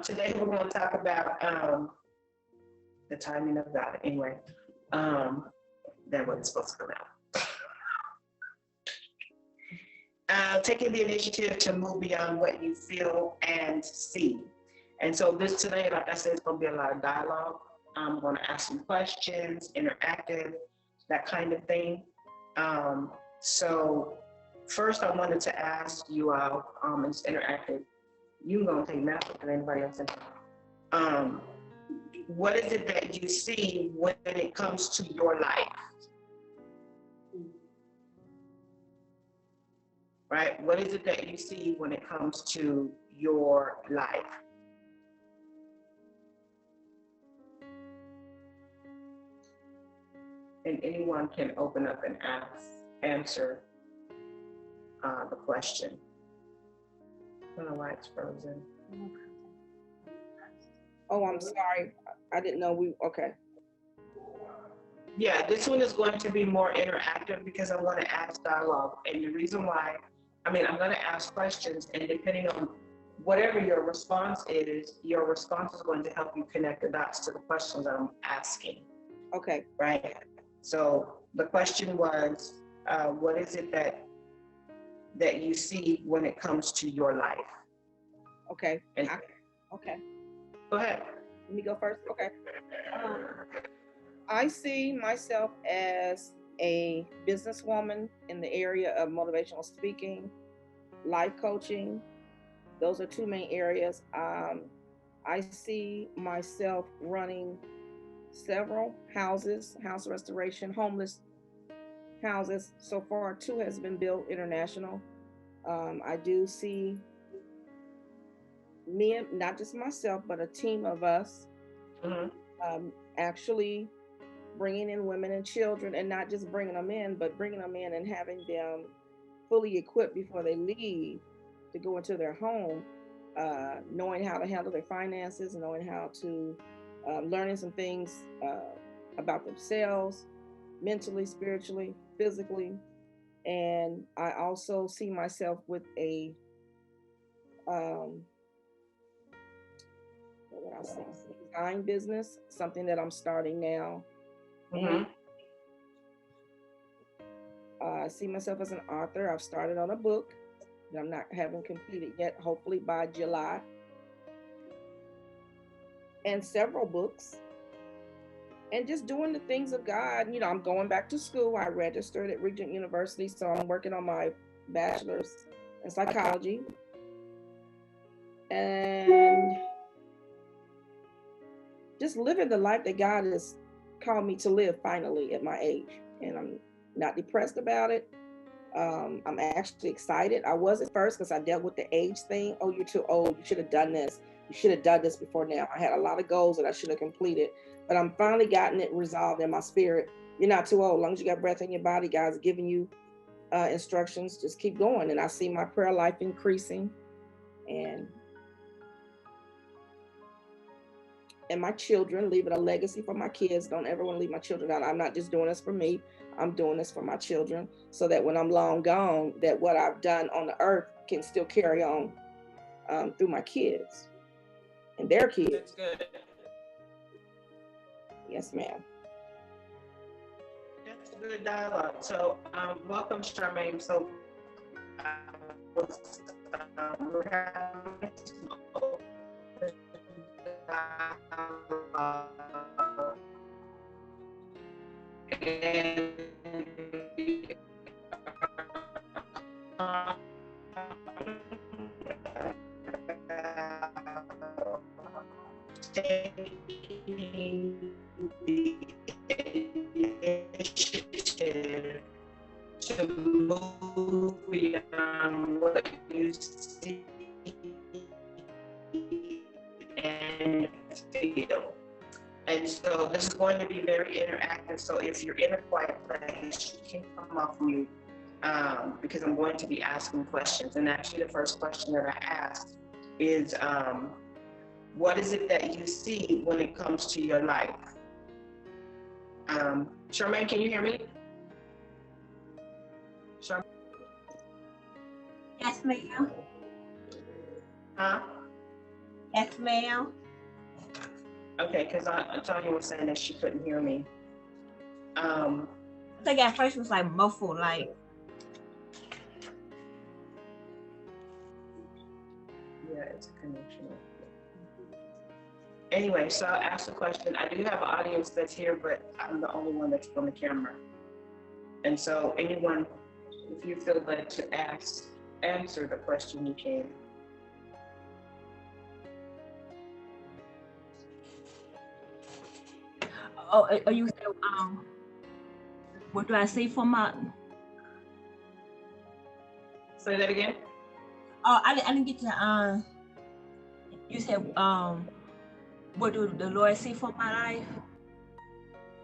Today we're going to talk about the timing of God. Anyway, that wasn't supposed to come out. Taking the initiative to move beyond what you feel and see. And so this today, like I said, it's going to be a lot of dialogue. I'm going to ask some questions, interactive, that kind of thing. So first I wanted to ask you all, it's interactive. You're going to take math with anybody else. What is it that you see when it comes to your life? Right? What is it that you see when it comes to your life? And anyone can open up and answer the question. I don't know why it's frozen. Oh, I'm sorry. I didn't know okay. Yeah, this one is going to be more interactive because I want to ask dialogue. And the reason why, I'm going to ask questions, and depending on whatever your response is going to help you connect the dots to the questions that I'm asking. Okay. Right? So the question was, what is it that you see when it comes to your life? Okay. And, okay. Go ahead. Let me go first. Okay. I see myself as a businesswoman in the area of motivational speaking, life coaching. Those are two main areas. I see myself running several houses, house restoration, homeless houses. So far, 2 has been built international. I do see me, not just myself, but a team of us, actually bringing in women and children, and not just bringing them in, but bringing them in and having them fully equipped before they leave to go into their home, knowing how to handle their finances, knowing how to learning some things about themselves, mentally, spiritually, physically. And I also see myself with a design business, something that I'm starting now. I see myself as an author. I've started on a book that haven't completed yet, hopefully by July. And several books. And just doing the things of God. You know, I'm going back to school. I registered at Regent University, so I'm working on my bachelor's in psychology. And just living the life that God has called me to live finally at my age. And I'm not depressed about it. I'm actually excited. I was at first because I dealt with the age thing. Oh, you're too old. You should have done this. You should have done this before now. I had a lot of goals that I should have completed, but I'm finally gotten it resolved in my spirit. You're not too old. As long as you got breath in your body, God's giving you instructions. Just keep going. And I see my prayer life increasing, and my children, leaving a legacy for my kids. Don't ever want to leave my children out. I'm not just doing this for me. I'm doing this for my children, so that when I'm long gone, that what I've done on the earth can still carry on through my kids and their kids. That's good. Yes, ma'am. That's a good dialogue. So welcome, Charmaine. So we're having taking the initiative to move beyond what you see and feel. And so this is going to be very interactive. So if you're in a quiet place, you can come off mute because I'm going to be asking questions. And actually the first question that I asked is, what is it that you see when it comes to your life? Charmaine, can you hear me? Charmaine? Yes, ma'am. Huh? Yes, ma'am. Okay, because Tanya was saying that she couldn't hear me. I think at first it was like muffled, like. Yeah, it's a connection. Anyway, so I'll ask the question. I do have an audience that's here, but I'm the only one that's on the camera. And so anyone, if you feel led to answer the question, you can. Oh, you said, what do I say for my? Say that again. Oh, I didn't get to. You said, what do the Lord say for my life?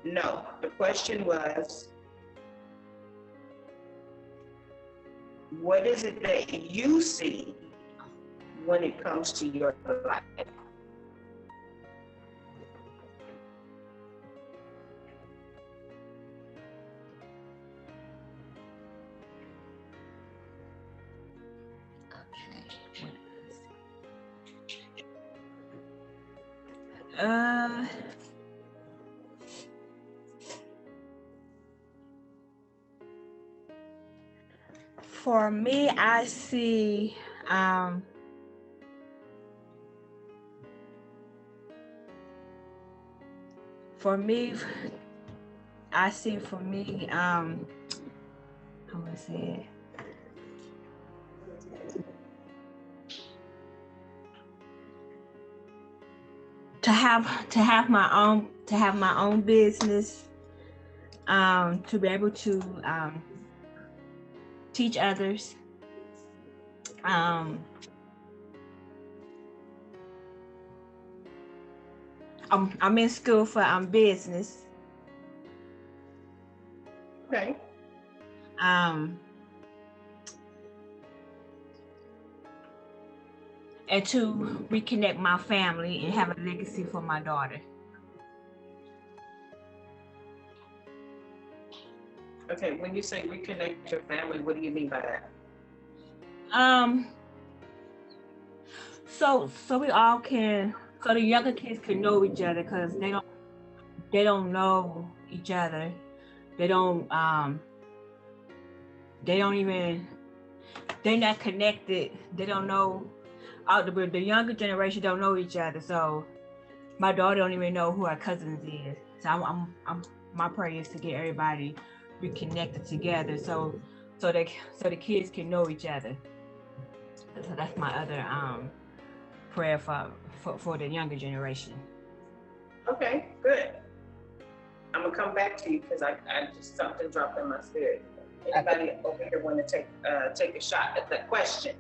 No, the question was, what is it that you see when it comes to your life? For me, I see, for me, I see for me, how would I say it? To have my own business, to be able to teach others, I'm in school for business. Okay. And to reconnect my family and have a legacy for my daughter. Okay, when you say reconnect your family, what do you mean by that? So we all can, so the younger kids can know each other, because they don't know each other. They don't even, they're not connected. They don't know, the younger generation don't know each other. So my daughter don't even know who her cousins is. So I'm my prayer is to get everybody reconnected together, so the kids can know each other. So that's my other prayer for the younger generation. Okay, good. I'm gonna come back to you because I just something dropped in my spirit. Anybody over here want to take a shot at that question?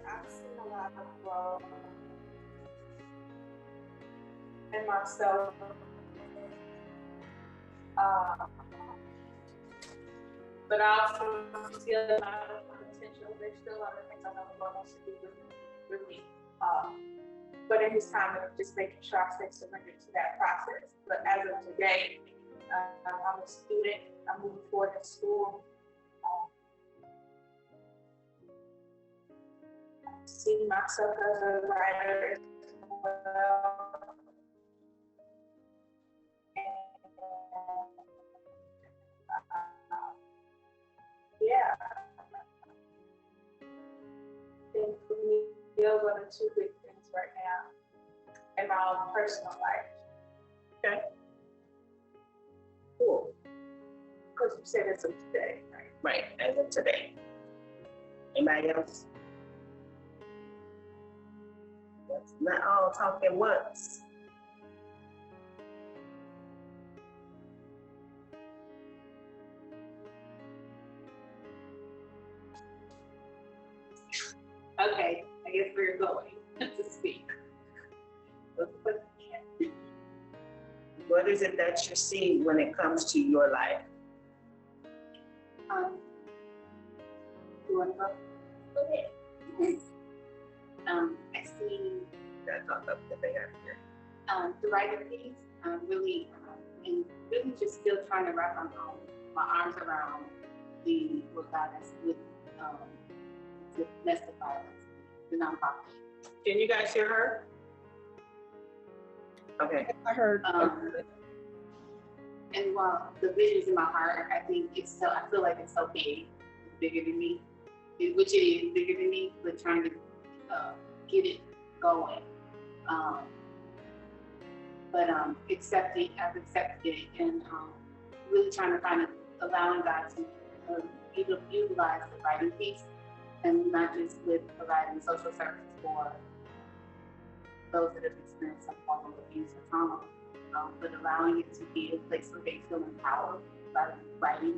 I've seen a lot of growth in myself. But I also see a lot of potential. There's still a lot of things I know God wants to do with me. But in His time, I'm just making sure I stay surrendered to that process. But as of today, I'm a student. I'm moving forward in school. I see myself as a writer as well. Yeah. I think for me, those are the two big things right now in my own personal life. Okay. Cool. Because you said it's of today, right? Right, as of today. Anybody else? Let's not all talk at once. Okay, I guess we're going to speak. What is it that you see when it comes to your life? You want to go? Go ahead. I see That's not up that they have here. the writing piece, really, and really just still trying to wrap my arms around what God has with domestic violence, the nonprofit. Can you guys hear her? Okay. I heard. And while the vision's in my heart, I think I feel like it's so big, it's bigger than me, which it is bigger than me, but trying to get it going. But I've accepted it, and really trying to find allowing God to utilize the writing piece, and not just with providing social services for those that have experienced some form of abuse or trauma, but allowing it to be a place where they feel empowered by writing.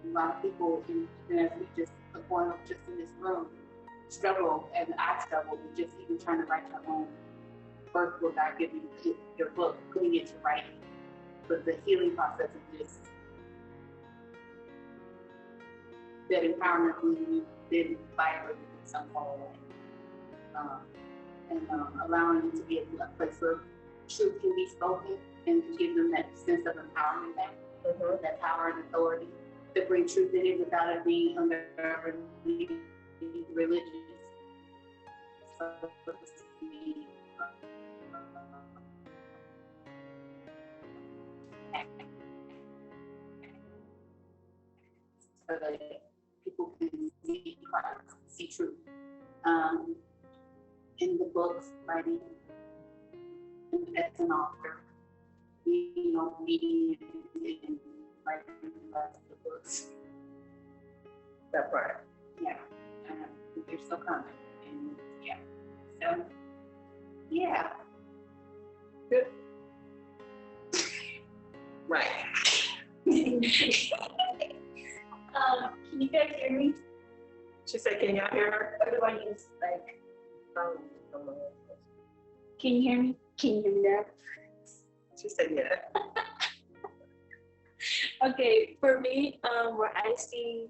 A lot of people, and as we just, the point of just in this room, struggle, and I struggle with just even trying to write your own birth book, God giving you your book, putting it to writing. But the healing process of just that empowerment when you did fire it in some form of way. And allowing it to be a place where truth can be spoken and give them that sense of empowerment back, that power and authority to bring truth in it without it being under religious. So that people can see Christ, see truth. In the books, writing as an author, reading and writing the books. That part. Yeah, they're still coming. And yeah, so yeah. Good. Right. Can you guys hear me? She said, can y'all hear her? Everybody is like, can you hear me? Can you hear me now? She said, yeah. Okay, for me, where I see,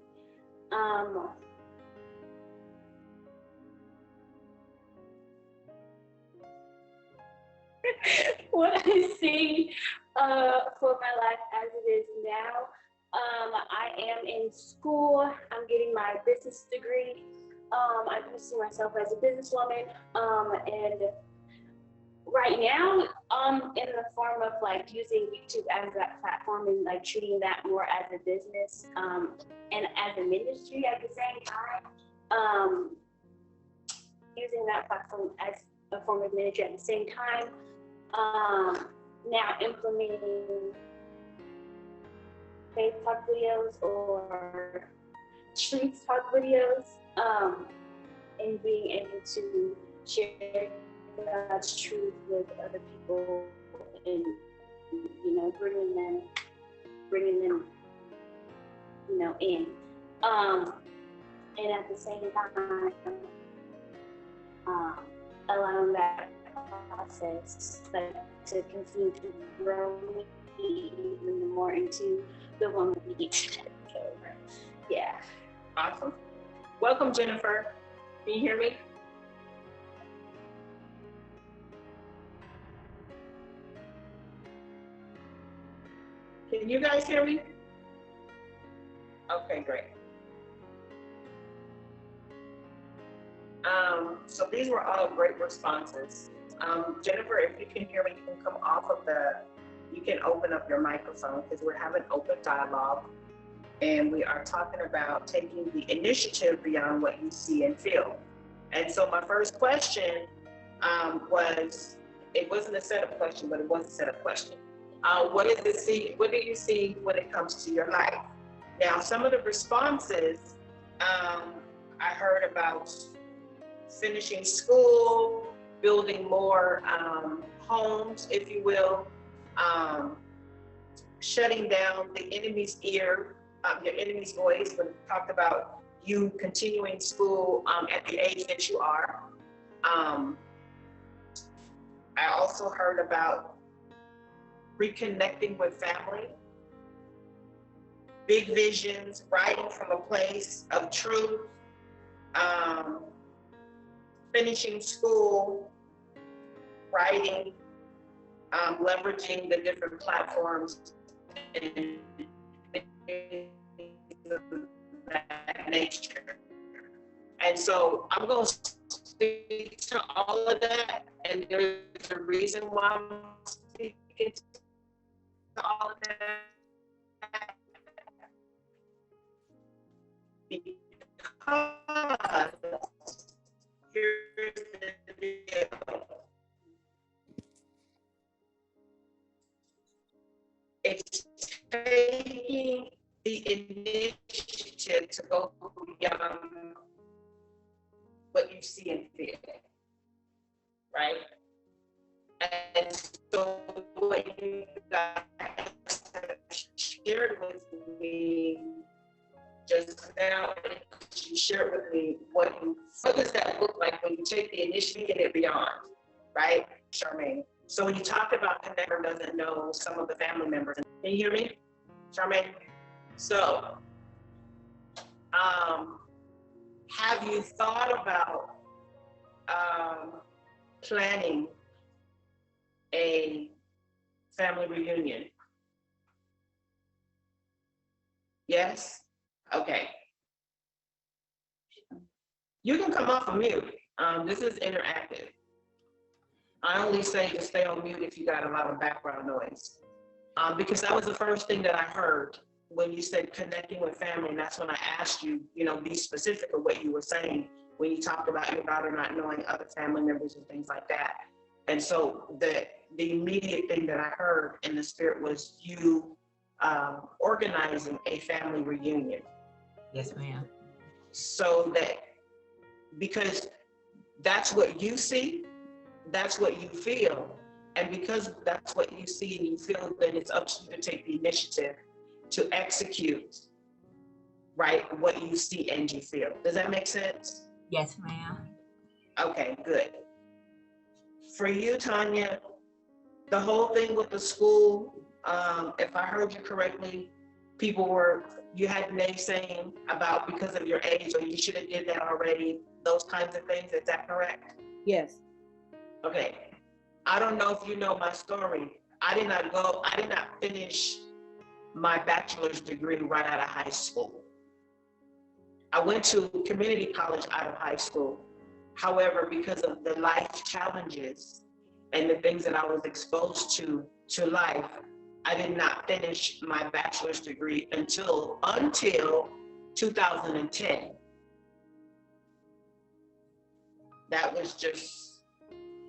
what I see for my life as it is now, I am in school. I'm getting my business degree. I do see myself as a businesswoman, and right now, in the form of like using YouTube as that platform and like treating that more as a business, and as a ministry at the same time, using that platform as a form of ministry at the same time. Now implementing faith talk videos or truth talk videos, and being able to share God's truth with other people, and bringing them in, and at the same time allowing that process to continue to grow me even more into the woman we need to take over. Yeah. Awesome. Welcome, Jennifer. Can you hear me? Can you guys hear me? Okay, great. So these were all great responses. Jennifer, if you can hear me, you can come off of you can open up your microphone because we're having open dialogue and we are talking about taking the initiative beyond what you see and feel. And so my first question it wasn't a setup question, but it was a setup question. What do you see when it comes to your life? Now, some of the responses, I heard about finishing school, building more homes, if you will, shutting down the enemy's ear, your enemy's voice, when we talked about you continuing school at the age that you are. I also heard about reconnecting with family, big visions, writing from a place of truth, finishing school, writing, leveraging the different platforms and that nature. And so I'm going to speak to all of that, and there's a reason why I'm speaking to all of that. Because here's the deal. It's taking the initiative to go beyond what you see and feel, right? And so what you guys shared with me just now, you shared with me what does that look like when you take the initiative and it beyond, right, Charmaine? So when you talk about connector doesn't know some of the family members, can you hear me, Charmaine? So, have you thought about planning a family reunion? Yes? Okay. You can come off of mute. This is interactive. I only say to stay on mute if you got a lot of background noise. Because that was the first thing that I heard when you said connecting with family, and that's when I asked you, be specific of what you were saying when you talked about your daughter not knowing other family members and things like that. And so the immediate thing that I heard in the spirit was you organizing a family reunion. Yes, ma'am. So that, because that's what you see, that's what you feel, and because that's what you see and you feel, then it's up to you to take the initiative to execute, right, what you see and you feel. Does that make sense? Yes, ma'am. Okay, good. For you, Tanya, the whole thing with the school, if I heard you correctly, you had naysaying about because of your age, or you should have did that already, those kinds of things. Is that correct? Yes. Okay. I don't know if you know my story. I did not finish my bachelor's degree right out of high school. I went to community college out of high school. However, because of the life challenges and the things that I was exposed to life, I did not finish my bachelor's degree until 2010. That was just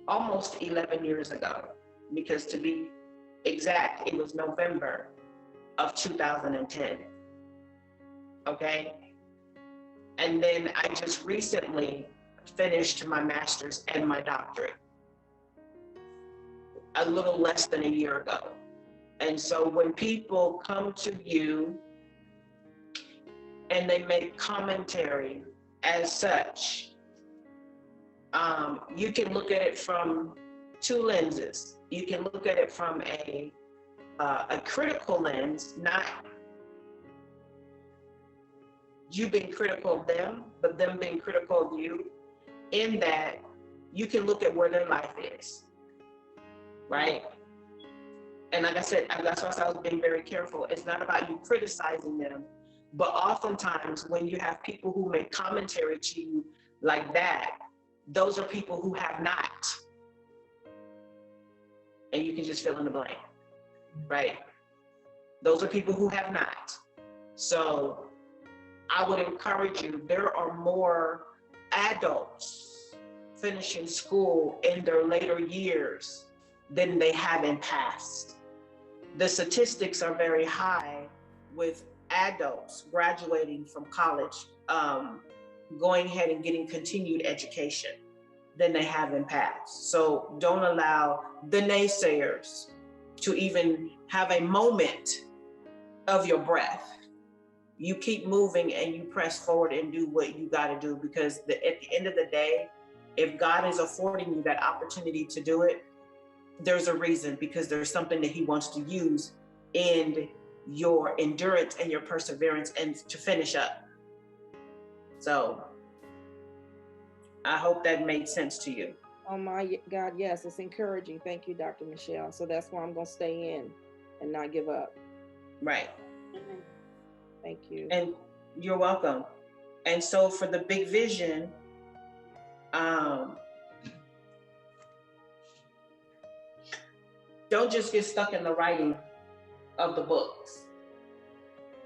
almost 11 years ago, because to be exact, it was November of 2010. Okay? And then I just recently finished my master's and my doctorate a little less than a year ago. And so when people come to you and they make commentary as such, you can look at it from two lenses. You can look at it from a critical lens, not you being critical of them, but them being critical of you, in that you can look at where their life is, right? And like I said, that's why I was being very careful. It's not about you criticizing them, but oftentimes when you have people who make commentary to you like that, those are people who have not. And you can just fill in the blank, right? Those are people who have not. So I would encourage you, there are more adults finishing school in their later years than they have in past. The statistics are very high with adults graduating from college, going ahead and getting continued education than they have in past. So don't allow the naysayers to even have a moment of your breath. You keep moving and you press forward and do what you got to do, because at the end of the day, if God is affording you that opportunity to do it, there's a reason, because there's something that he wants to use in your endurance and your perseverance and to finish up. So I hope that made sense to you. Oh my God, yes, it's encouraging. Thank you, Dr. Michelle. So that's why I'm going to stay in and not give up. Right. Mhm. Thank you. And you're welcome. And so for the big vision, Don't just get stuck in the writing of the books,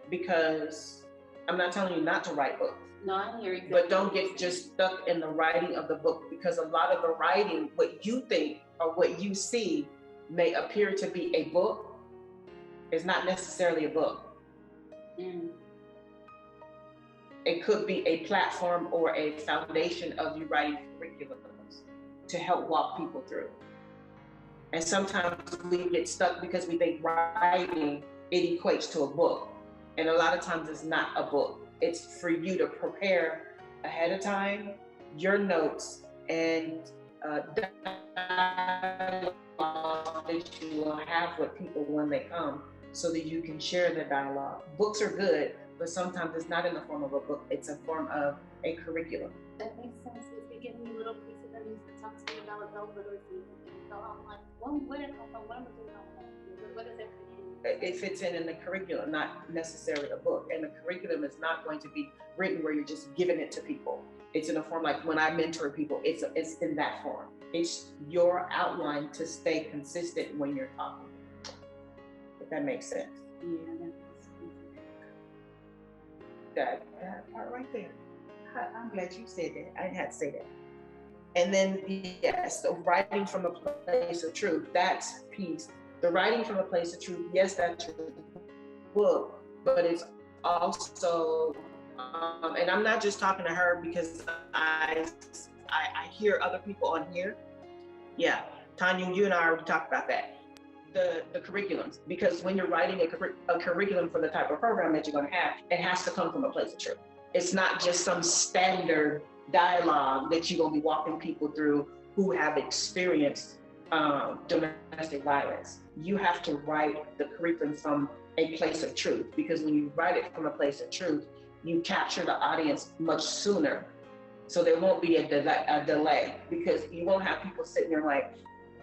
because I'm not telling you not to write books. No, I hear you. But don't get just stuck in the writing of the book, because a lot of the writing, what you think or what you see may appear to be a book, is not necessarily a book. It could be a platform or a foundation of you writing curriculums to help walk people through. And sometimes we get stuck because we think writing, it equates to a book. And a lot of times it's not a book. It's for you to prepare ahead of time your notes and dialogue that you will have with people when they come, so that you can share the dialogue. Books are good, but sometimes it's not in the form of a book. It's a form of a curriculum. That makes sense. If you give me little pieces that needs to talk to me about adult literacy, so I'm like, where did it come from? What am I doing? What is that? It fits in the curriculum, not necessarily a book. And the curriculum is not going to be written where you're just giving it to people. It's in a form like when I mentor people, it's in that form. It's your outline to stay consistent when you're talking. If that makes sense. Yeah, that makes sense. That part right there. I'm glad you said that. I didn't have to say that. And then, yes, the writing from a place of truth, that's piece. The writing from a place of truth, yes, that's your book, but it's also, and I'm not just talking to her because I hear other people on here. Yeah, Tanya, you and I already talked about that. The curriculums, because when you're writing a curriculum for the type of program that you're going to have, it has to come from a place of truth. It's not just some standard dialogue that you're going to be walking people through who have experienced domestic violence. You have to write the curriculum from a place of truth, because when you write it from a place of truth, you capture the audience much sooner. So there won't be a delay, because you won't have people sitting there like,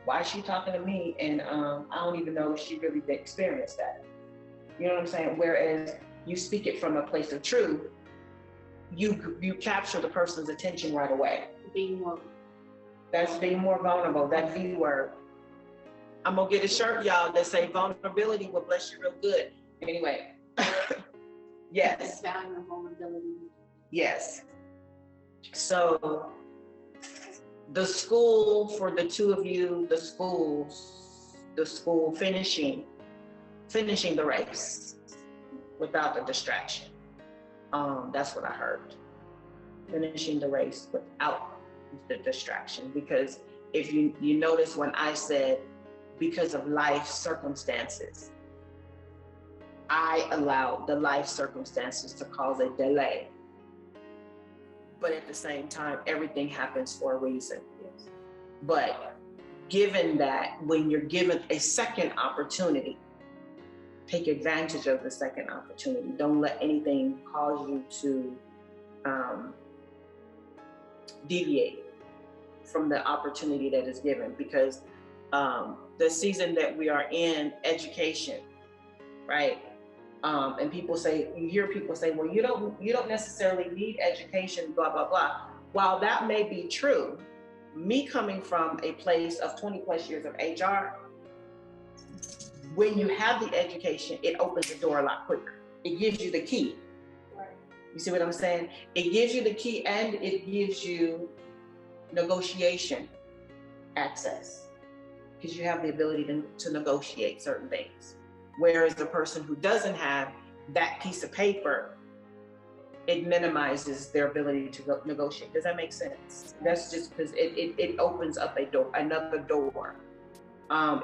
why is she talking to me? And I don't even know if she really experienced that. You know what I'm saying? Whereas you speak it from a place of truth, you capture the person's attention right away. Being more. That's being more vulnerable, that V word. I'm gonna get a shirt, y'all, that say vulnerability will bless you real good. Anyway, yes. Value of vulnerability. Yes. So the school, for the two of you, the school finishing the race without the distraction. That's what I heard. Finishing the race without the distraction, because if you notice when I said because of life circumstances, I allowed the life circumstances to cause a delay, but at the same time everything happens for a reason. Yes. But given that, when you're given a second opportunity, take advantage of the second opportunity. Don't let anything cause you to deviate from the opportunity that is given, because the season that we are in, education, right? And people say, you hear people say, well, you don't necessarily need education, blah, blah, blah. While that may be true, me coming from a place of 20 plus years of HR, when you have the education, it opens the door a lot quicker. It gives you the key. Right. You see what I'm saying? It gives you the key, and it gives you negotiation access, because you have the ability to negotiate certain things. Whereas the person who doesn't have that piece of paper, it minimizes their ability to negotiate. Does that make sense? That's just because it opens up another door.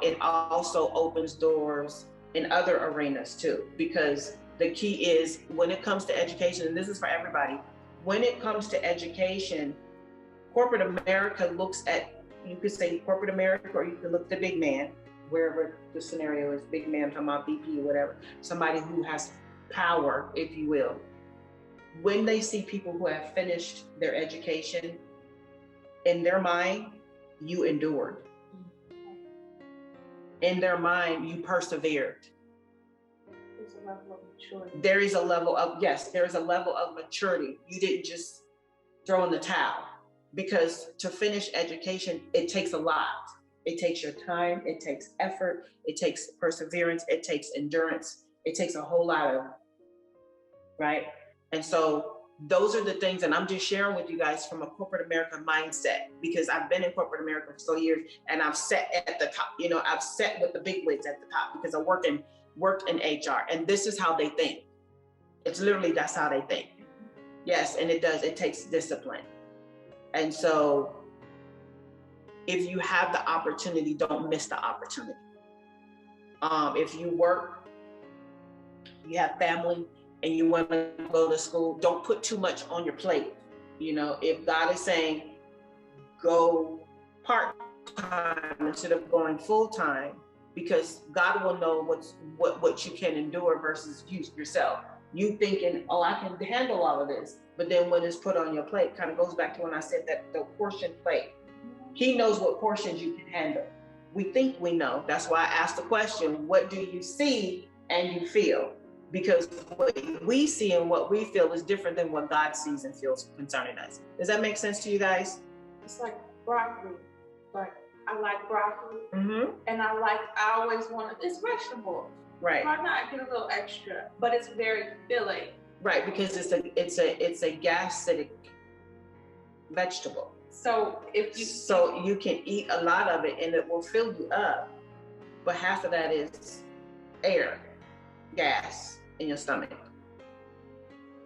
It also opens doors in other arenas too, because the key is, when it comes to education, and this is for everybody, when it comes to education, corporate America looks at, you could say corporate America, or you can look at the big man, wherever the scenario is, big man, talking about VP or whatever, somebody who has power, if you will. When they see people who have finished their education, in their mind, you endured. In their mind, you persevered. There's a level of maturity. There is a level of maturity. You didn't just throw in the towel. because to finish education, it takes a lot. It takes your time, it takes effort, it takes perseverance, it takes endurance, it takes a whole lot of, right? And so those are the things, and I'm just sharing with you guys from a corporate America mindset, because I've been in corporate America for so years, and I've sat at the top, I've sat with the big wigs at the top because I worked in HR, and this is how they think. It's literally, that's how they think. Yes, and it takes discipline. And so if you have the opportunity, don't miss the opportunity. If you work, you have family, and you want to go to school, don't put too much on your plate. If God is saying go part-time instead of going full-time, because God will know what you can endure versus you yourself. You thinking, oh, I can handle all of this. But then when it's put on your plate, kind of goes back to when I said that the portion plate. He knows what portions you can handle. We think we know. That's why I asked the question, what do you see and you feel? Because what we see and what we feel is different than what God sees and feels concerning us. Does that make sense to you guys? It's like broccoli. Like, I like broccoli, and I always want this vegetable. Right. Why not get a little extra? But it's very filling. Right, because it's a gastric vegetable. So you can eat a lot of it and it will fill you up, but half of that is air, gas in your stomach.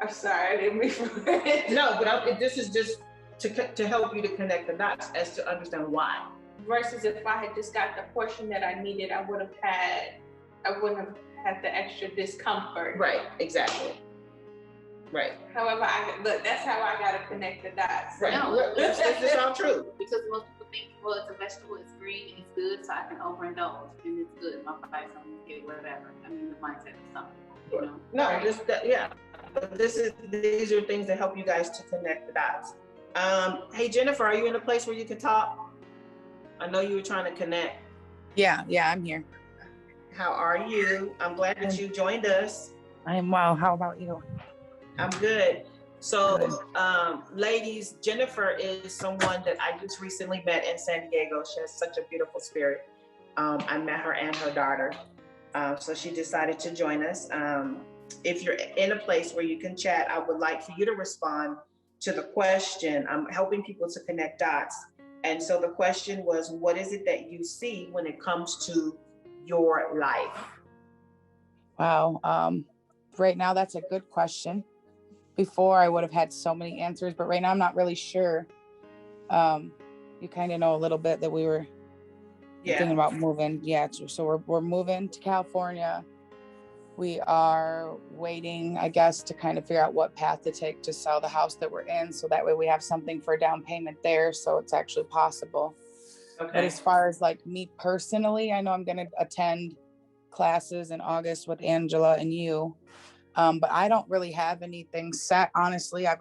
I'm sorry, I didn't mean for it. No, but this is just to help you to connect the dots as to understand why. Versus if I had just got the portion that I needed, I wouldn't have had the extra discomfort. Right, exactly. Right. However, that's how I got to connect the dots. Right. No, This is all true. Because most people think, well, it's a vegetable, it's green, it's good, so I can overindulge, and it's good. My body's gonna get whatever. I mean, the mindset is something. No, But these are things that help you guys to connect the dots. Hey Jennifer, are you in a place where you can talk? I know you were trying to connect. Yeah, I'm here. How are you? I'm glad that you joined us. I am well. How about you? I'm good. So, ladies, Jennifer is someone that I just recently met in San Diego. She has such a beautiful spirit. I met her and her daughter. So she decided to join us. If you're in a place where you can chat, I would like for you to respond to the question. I'm helping people to connect dots. And so the question was, what is it that you see when it comes to your life? Wow. Right now, that's a good question. Before I would have had so many answers, but right now I'm not really sure. You kind of know a little bit that we were thinking about moving. Yeah. So we're moving to California. We are waiting, I guess, to kind of figure out what path to take to sell the house that we're in. So that way we have something for a down payment there. So it's actually possible. Okay. But as far as like me personally, I know I'm going to attend classes in August with Angela and you. But I don't really have anything set. Honestly, I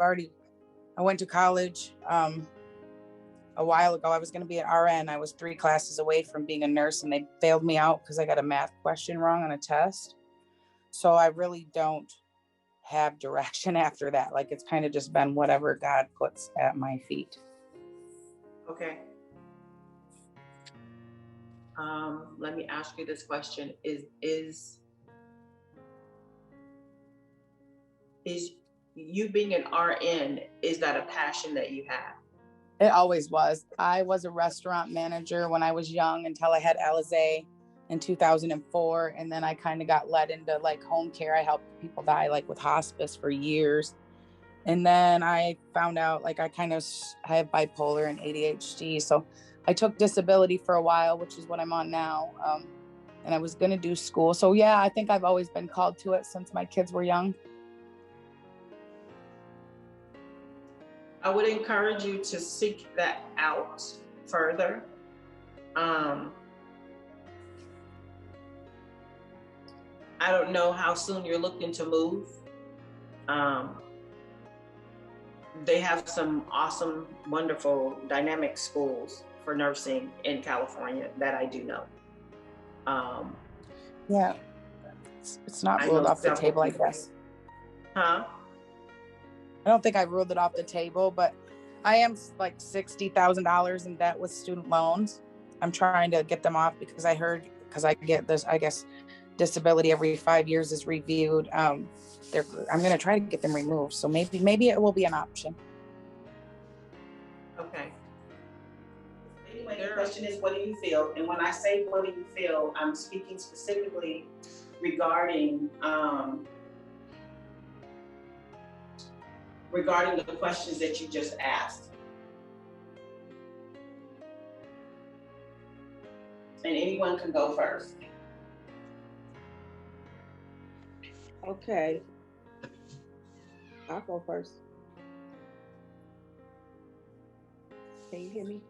went to college a while ago. I was going to be an RN. I was 3 classes away from being a nurse, and they failed me out because I got a math question wrong on a test. So I really don't have direction after that. Like, it's kind of just been whatever God puts at my feet. Okay. Let me ask you this question. Is you being an RN, is that a passion that you have? It always was. I was a restaurant manager when I was young until I had Alizé in 2004. And then I kind of got led into like home care. I helped people die like with hospice for years. And then I found out like I have bipolar and ADHD. So I took disability for a while, which is what I'm on now. And I was going to do school. So yeah, I think I've always been called to it since my kids were young. I would encourage you to seek that out further. I don't know how soon you're looking to move. They have some awesome, wonderful, dynamic schools for nursing in California that I do know. Yeah, it's not ruled off the table, I guess. Huh? I don't think I ruled it off the table, but I am like $60,000 in debt with student loans. I'm trying to get them off because I get this, I guess, disability every 5 years is reviewed. I'm going to try to get them removed. So maybe it will be an option. Okay. Anyway, the question is, what do you feel? And when I say, what do you feel, I'm speaking specifically regarding the questions that you just asked. And anyone can go first. Okay. I'll go first. Can you hear me?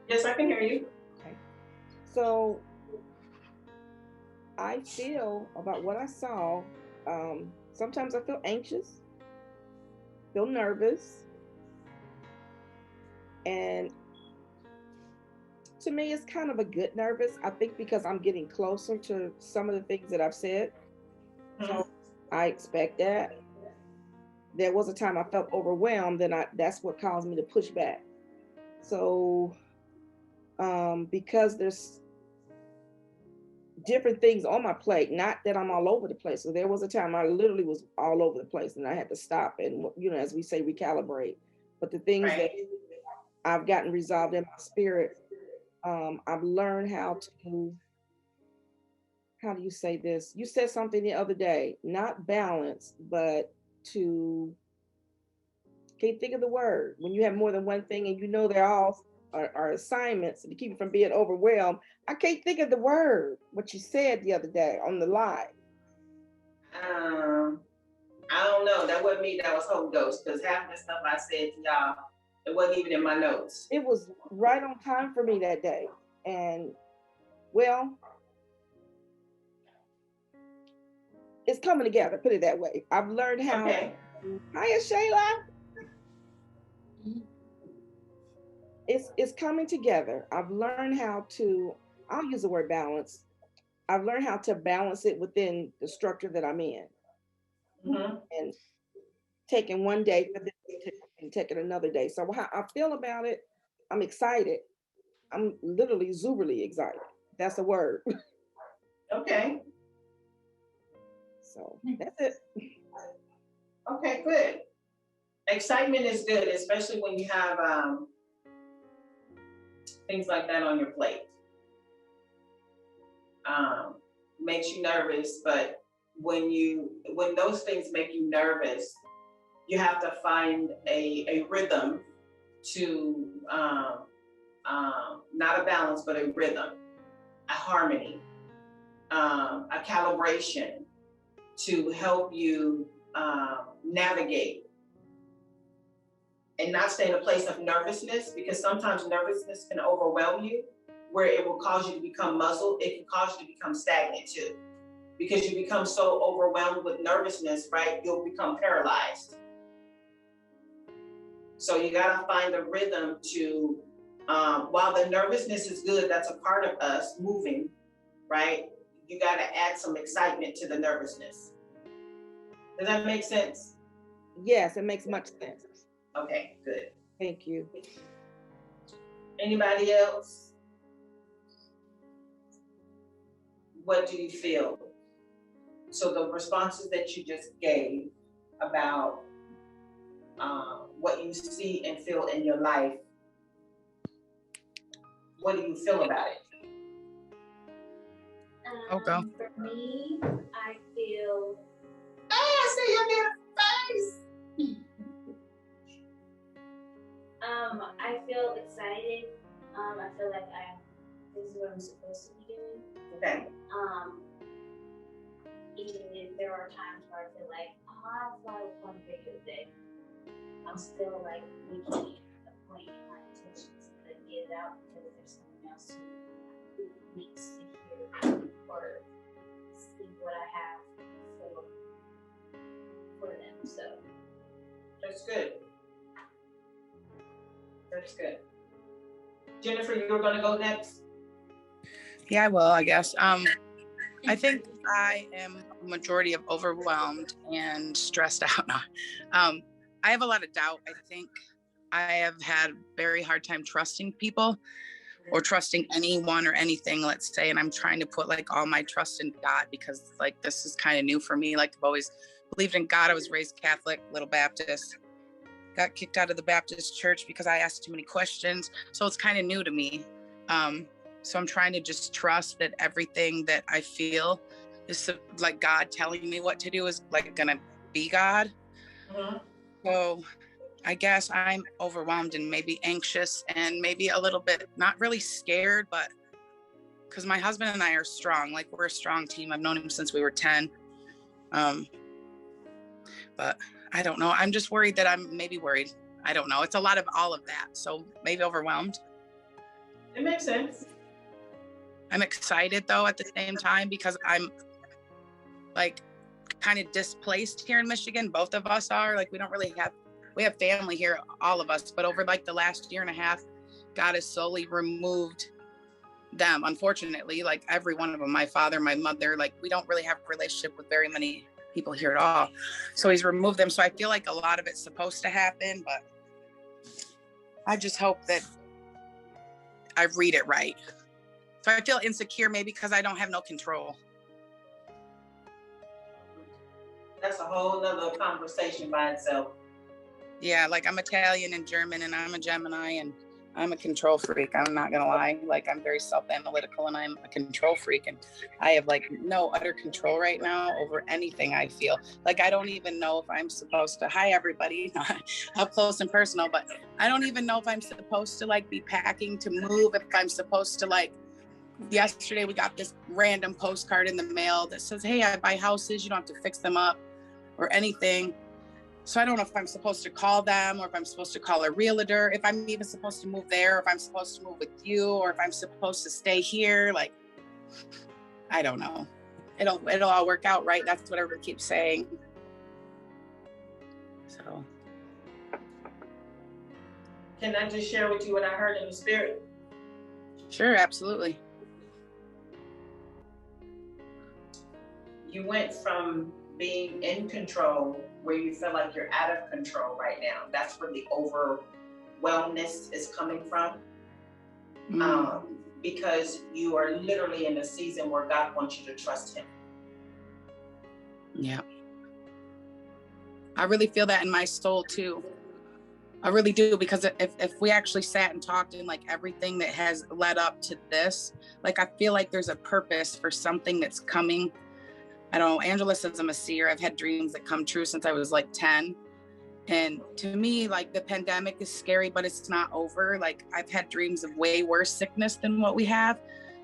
Yes, I can hear you. Okay. So I feel about what I saw, sometimes I feel anxious, feel nervous. And to me, it's kind of a good nervous. I think because I'm getting closer to some of the things that I've said. So I expect that. There was a time I felt overwhelmed, and that's what caused me to push back. So because there's different things on my plate, not that I'm all over the place. So there was a time I literally was all over the place, and I had to stop and, as we say, recalibrate. But the things that I've gotten resolved in my spirit, I've learned how do you say this? You said something the other day, not balance, but can't think of the word. When you have more than one thing and they're all are assignments to keep you from being overwhelmed. I can't think of the word, what you said the other day on the live. I don't know. That wasn't me. That was Holy Ghost. Because half of the stuff I said to y'all, it wasn't even in my notes. It was right on time for me that day. And well, it's coming together, put it that way. I've learned how. Okay. Hiya, Shayla. It's coming together. I've learned how to, I'll use the word balance. I've learned how to balance it within the structure that I'm in. Mm-hmm. And taking one day for this and taking another day. So how I feel about it, I'm excited. I'm literally zuberly excited. That's a word. Okay. So that's it. Okay, good. Excitement is good, especially when you have things like that on your plate. Makes you nervous, but when those things make you nervous, you have to find a rhythm to not a balance, but a rhythm, a harmony, a calibration to help you navigate and not stay in a place of nervousness, because sometimes nervousness can overwhelm you, where it will cause you to become muzzled. It can cause you to become stagnant too, because you become so overwhelmed with nervousness, right? You'll become paralyzed. So you gotta find a rhythm to, while the nervousness is good, that's a part of us moving, right? You gotta add some excitement to the nervousness. Does that make sense? Yes, it makes much sense. Okay, good. Thank you. Anybody else? What do you feel? So the responses that you just gave about what you see and feel in your life, what do you feel about it? Okay. For me, I feel. I see your beautiful face. I feel excited. I feel like this is what I'm supposed to be doing. Okay. Even if there are times where I feel like, I thought of one video today, I'm still like making a point in my intentions to get it out because there's someone else who needs to hear or see what I have for them. So That's good. That's good. Jennifer, you're going to go next? Yeah, I will, I guess. I think I am a majority of overwhelmed and stressed out. I have a lot of doubt, I think, I have had very hard time trusting people or trusting anyone or anything, let's say. And I'm trying to put like all my trust in God, because like this is kind of new for me. Like I've always believed in God. I was raised Catholic, little Baptist, got kicked out of the Baptist church because I asked too many questions. So it's kind of new to me. So I'm trying to just trust that everything that I feel is like God telling me what to do is like gonna be God. So I guess I'm overwhelmed and maybe anxious and maybe a little bit, not really scared, but because my husband and I are strong, like we're a strong team. I've known him since we were 10. But I don't know. I'm just worried that I'm maybe worried. I don't know. It's a lot of all of that. So maybe overwhelmed. It makes sense. I'm excited though at the same time, because I'm like kind of displaced here in Michigan. Both of us are. Like we have family here, all of us, but over like the last year and a half, God has slowly removed them, unfortunately, like every one of them, my father, my mother, like we don't really have a relationship with very many people here at all. So he's removed them. So I feel like a lot of it's supposed to happen, but I just hope that I read it right. So I feel insecure maybe because I don't have no control. That's a whole nother conversation by itself. Yeah, like I'm Italian and German, and I'm a Gemini, and I'm a control freak. I'm not gonna lie. Like I'm very self-analytical, and I'm a control freak, and I have like no utter control right now over anything I feel. Like I don't even know if I'm supposed to, hi everybody, up close and personal, but I don't even know if I'm supposed to like be packing to move, if I'm supposed to like, yesterday we got this random postcard in the mail that says, hey, I buy houses, you don't have to fix them up or anything. So I don't know if I'm supposed to call them, or if I'm supposed to call a realtor, if I'm even supposed to move there, or if I'm supposed to move with you, or if I'm supposed to stay here. Like, I don't know. It'll all work out, right? That's what everybody keeps saying. So. Can I just share with you what I heard in the spirit? Sure, absolutely. You went from being in control, where you feel like you're out of control right now. That's where the overwhelmness is coming from. Because you are literally in a season where God wants you to trust him. Yeah. I really feel that in my soul too. I really do, because if we actually sat and talked in like everything that has led up to this, like I feel like there's a purpose for something that's coming. I don't know, Angela says I'm a seer. I've had dreams that come true since I was like 10. And to me, like the pandemic is scary, but it's not over. Like I've had dreams of way worse sickness than what we have.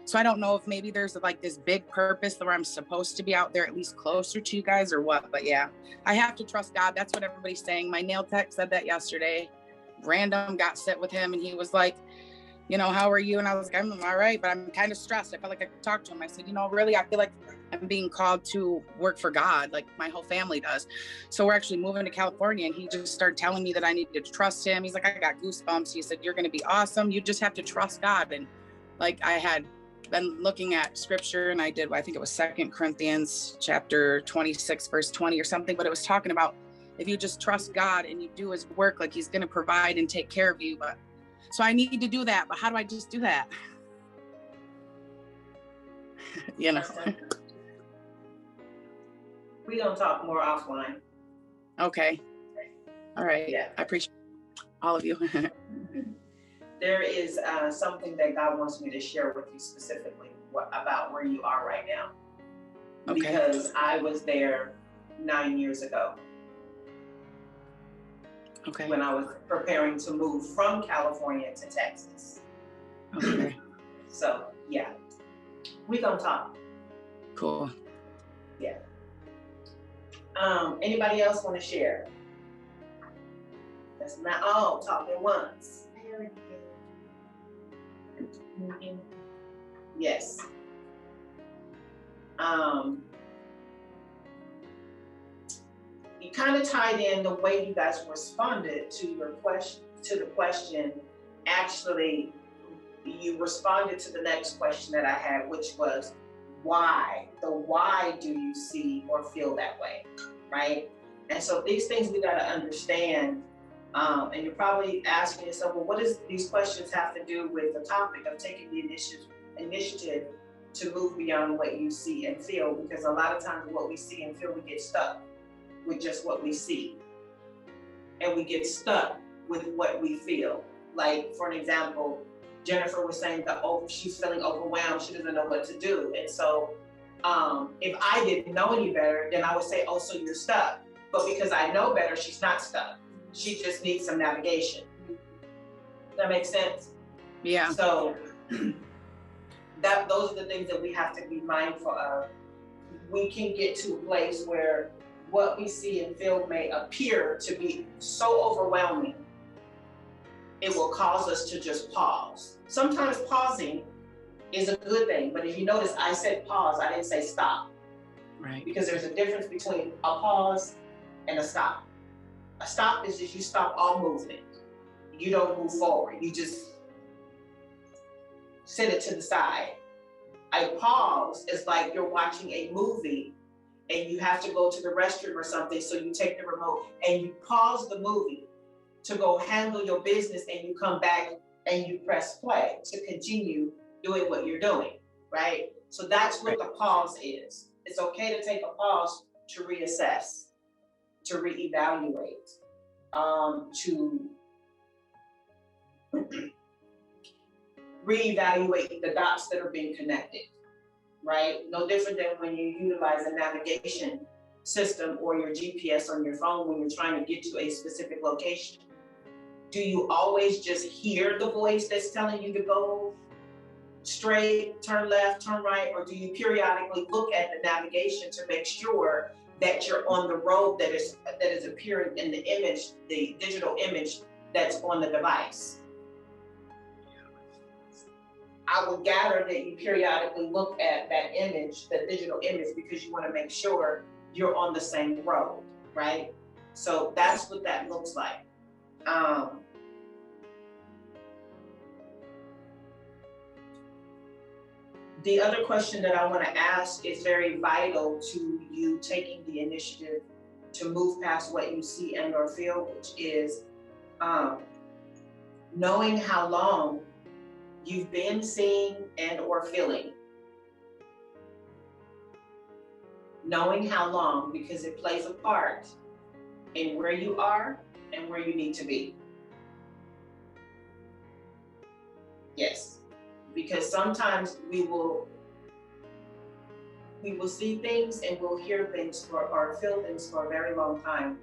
So I don't know if maybe there's like this big purpose where I'm supposed to be out there at least closer to you guys or what. But yeah, I have to trust God. That's what everybody's saying. My nail tech said that yesterday. Random got sit with him and he was like, you know, how are you? And I was like, I'm all right, but I'm kind of stressed. I felt like I could talk to him. I said, you know, really, I feel like I'm being called to work for God, like my whole family does. So we're actually moving to California, and he just started telling me that I needed to trust him. He's like, I got goosebumps. He said, you're going to be awesome. You just have to trust God. And like I had been looking at scripture, and I think it was 2 Corinthians chapter 26, verse 20 or something, but it was talking about if you just trust God and you do his work, like he's going to provide and take care of you. But so I need to do that, but how do I just do that? You know. We're going to talk more offline. Okay. All right. Yeah. I appreciate all of you. There is something that God wants me to share with you specifically about where you are right now. Okay. Because I was there 9 years ago. Okay. When I was preparing to move from California to Texas. Okay. So, yeah. We're going to talk. Cool. Yeah. Anybody else want to share? That's not all talking once. Yes. You kind of tied in the way you guys responded to your question, to the question. Actually, you responded to the next question that I had, which was why. The why do you see or feel that way, right? And so these things we got to understand And you're probably asking yourself, well, what does these questions have to do with the topic of taking the initiative to move beyond what you see and feel? Because a lot of times what we see and feel, we get stuck with just what we see. And we get stuck with what we feel. Like, for an example, Jennifer was saying that, oh, she's feeling overwhelmed, she doesn't know what to do. And so if I didn't know any better, then I would say, oh, so you're stuck. But because I know better, she's not stuck. She just needs some navigation. Does that make sense? Yeah. So those are the things that we have to be mindful of. We can get to a place where what we see and feel may appear to be so overwhelming, it will cause us to just pause. Sometimes pausing is a good thing, but if you notice, I said pause, I didn't say stop. Right. Because there's a difference between a pause and a stop. A stop is just you stop all movement. You don't move forward. You just set it to the side. A pause is like you're watching a movie and you have to go to the restroom or something, so you take the remote and you pause the movie to go handle your business, and you come back and you press play to continue doing what you're doing, right? So that's what the pause is. It's okay to take a pause to reassess, to reevaluate, to reevaluate the dots that are being connected, right? No different than when you utilize a navigation system or your GPS on your phone when you're trying to get to a specific location. Do you always just hear the voice that's telling you to go straight, turn left, turn right, or do you periodically look at the navigation to make sure that you're on the road that is appearing in the image, the digital image that's on the device? I would gather that you periodically look at that image, the digital image, because you want to make sure you're on the same road, right? So that's what that looks like. The other question that I want to ask is very vital to you taking the initiative to move past what you see and or feel, which is knowing how long you've been seeing and or feeling. Knowing how long, because it plays a part in where you are and where you need to be. Yes, because sometimes we will see things and we'll hear things or feel things for a very long time,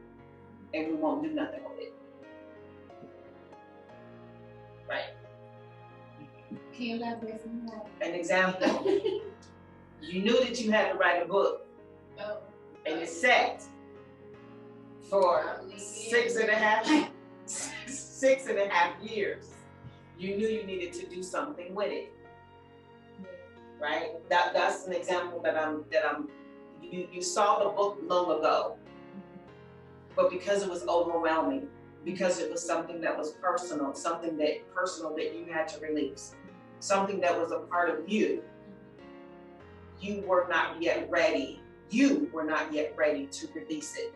and we won't do nothing with it. Right. Can you elaborate on that? An example, you knew that you had to write a book, and it's set for 6.5 years. You knew you needed to do something with it, right? That's an example you saw the book long ago, but because it was overwhelming, because it was something that was personal, something that you had to release, something that was a part of you, you were not yet ready. You were not yet ready to release it.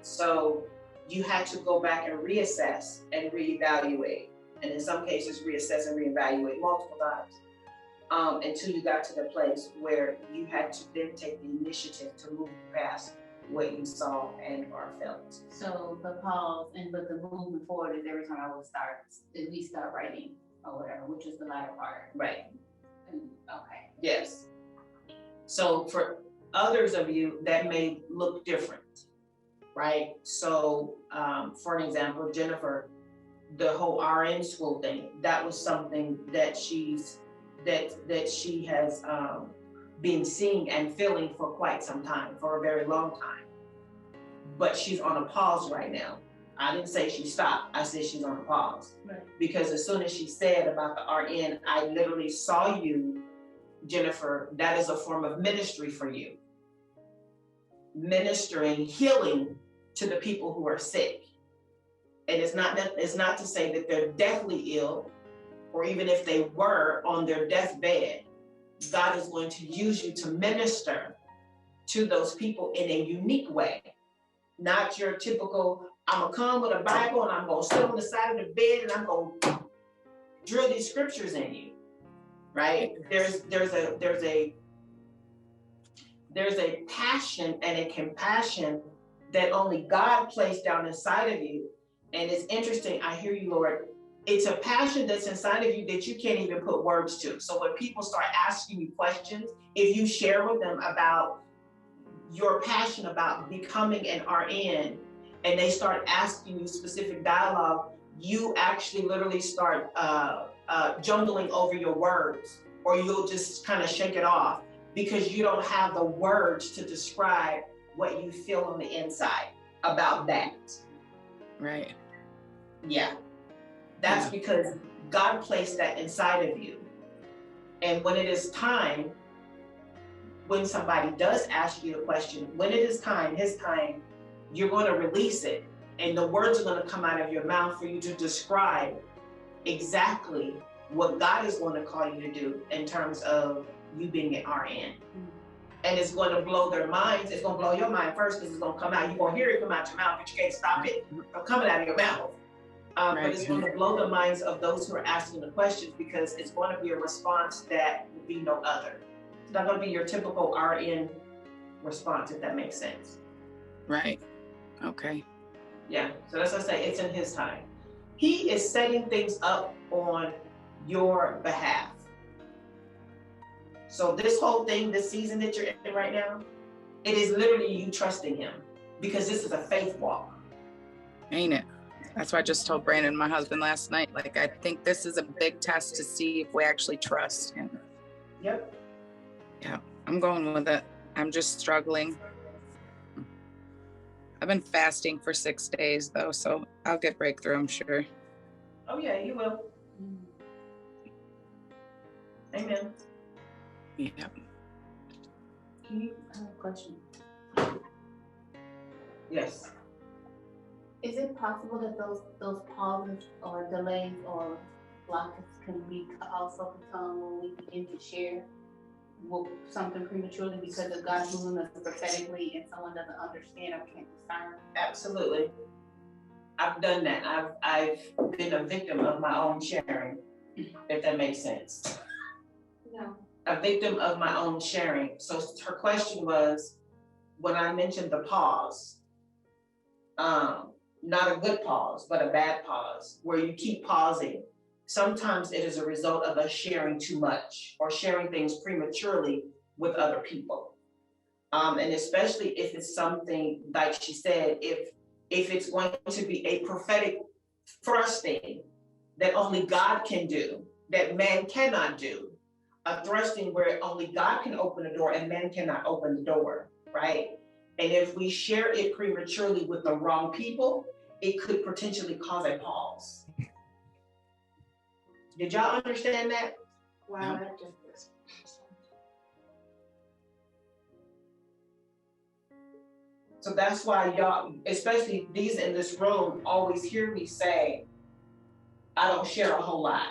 So you had to go back and reassess and reevaluate. And in some cases, reassess and reevaluate multiple times until you got to the place where you had to then take the initiative to move past what you saw and or felt. So the pause but the moving forward is every time I would start writing or whatever, which is the latter part. Right. Okay. Yes. So for others of you, that may look different, right? So for an example, Jennifer, the whole RN school thing, that was something that she has been seeing and feeling for quite some time, for a very long time. But she's on a pause right now. I didn't say she stopped, I said she's on a pause. Right. Because as soon as she said about the RN, I literally saw you, Jennifer, that is a form of ministry for you. Ministering, healing to the people who are sick. And it's not to say that they're deathly ill, or even if they were on their deathbed, God is going to use you to minister to those people in a unique way. Not your typical I'm gonna come with a Bible and I'm gonna sit on the side of the bed and I'm gonna drill these scriptures in you, right? There's a passion and a compassion that only God placed down inside of you. And it's interesting, I hear you, Lord. It's a passion that's inside of you that you can't even put words to. So when people start asking you questions, if you share with them about your passion about becoming an RN, and they start asking you specific dialogue, you actually literally start jumbling over your words, or you'll just kind of shake it off because you don't have the words to describe what you feel on the inside about that. Right. Yeah. That's because God placed that inside of you. And when it is time, when somebody does ask you a question, when it is time, his time, you're going to release it. And the words are going to come out of your mouth for you to describe exactly what God is going to call you to do in terms of you being an RN. And it's going to blow their minds. It's going to blow your mind first because it's going to come out. You're going to hear it come out your mouth, but you can't stop it from coming out of your mouth. But it's going to blow the minds of those who are asking the questions, because it's going to be a response that will be no other. It's not going to be your typical RN response, if that makes sense. Right. Okay. Yeah. So that's what I say. It's in his time. He is setting things up on your behalf. So this whole thing, this season that you're in right now, it is literally you trusting him, because this is a faith walk. Ain't it? That's what I just told Brandon, my husband, last night. Like, I think this is a big test to see if we actually trust him. Yep. Yeah, I'm going with it. I'm just struggling. I've been fasting for 6 days though, so I'll get breakthrough, I'm sure. Oh yeah, you will. Amen. Yeah. I have a question. Yes. Is it possible that those pauses or delays or blockers can be also become when we begin to share something prematurely because of God moving us prophetically and someone doesn't understand or can't discern? Absolutely. I've done that. I've been a victim of my own sharing, if that makes sense. No. A victim of my own sharing. So her question was, when I mentioned the pause, not a good pause, but a bad pause, where you keep pausing. Sometimes it is a result of us sharing too much or sharing things prematurely with other people. And especially if it's something, like she said, if it's going to be a prophetic thrusting that only God can do, that man cannot do, a thrusting where only God can open the door and man cannot open the door, right? And if we share it prematurely with the wrong people, it could potentially cause a pause. Did y'all understand that? Wow, No. So that's why y'all, especially these in this room, always hear me say, I don't share a whole lot.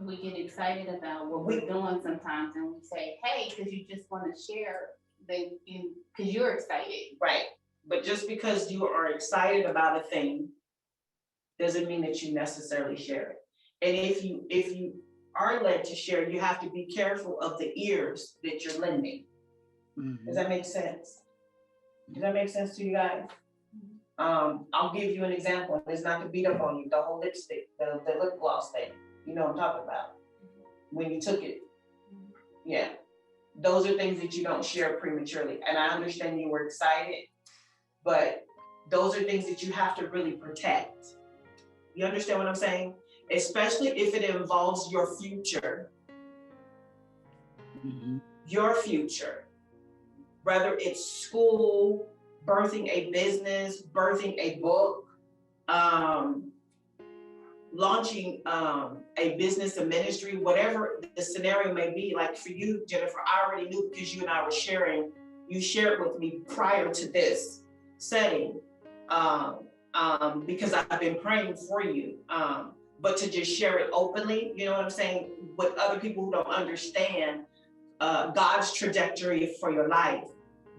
We get excited about what we're doing sometimes, and we say, hey, because you just want to share, because you're excited. Right. But just because you are excited about a thing doesn't mean that you necessarily share it. And if you are led to share, you have to be careful of the ears that you're lending. Mm-hmm. Does that make sense? Does that make sense to you guys? I'll give you an example. It's not to beat up on you. The whole lipstick, the lip gloss thing. You know what I'm talking about. When you took it. Yeah. Those are things that you don't share prematurely. And I understand you were excited, but those are things that you have to really protect. You understand what I'm saying? Especially if it involves your future. Mm-hmm. Your future. Whether it's school, birthing a business, birthing a book, launching a business, a ministry, whatever the scenario may be. Like for you, Jennifer, I already knew because you and I were sharing, you shared with me prior to this setting, because I've been praying for you. But to just share it openly, you know what I'm saying, with other people who don't understand God's trajectory for your life.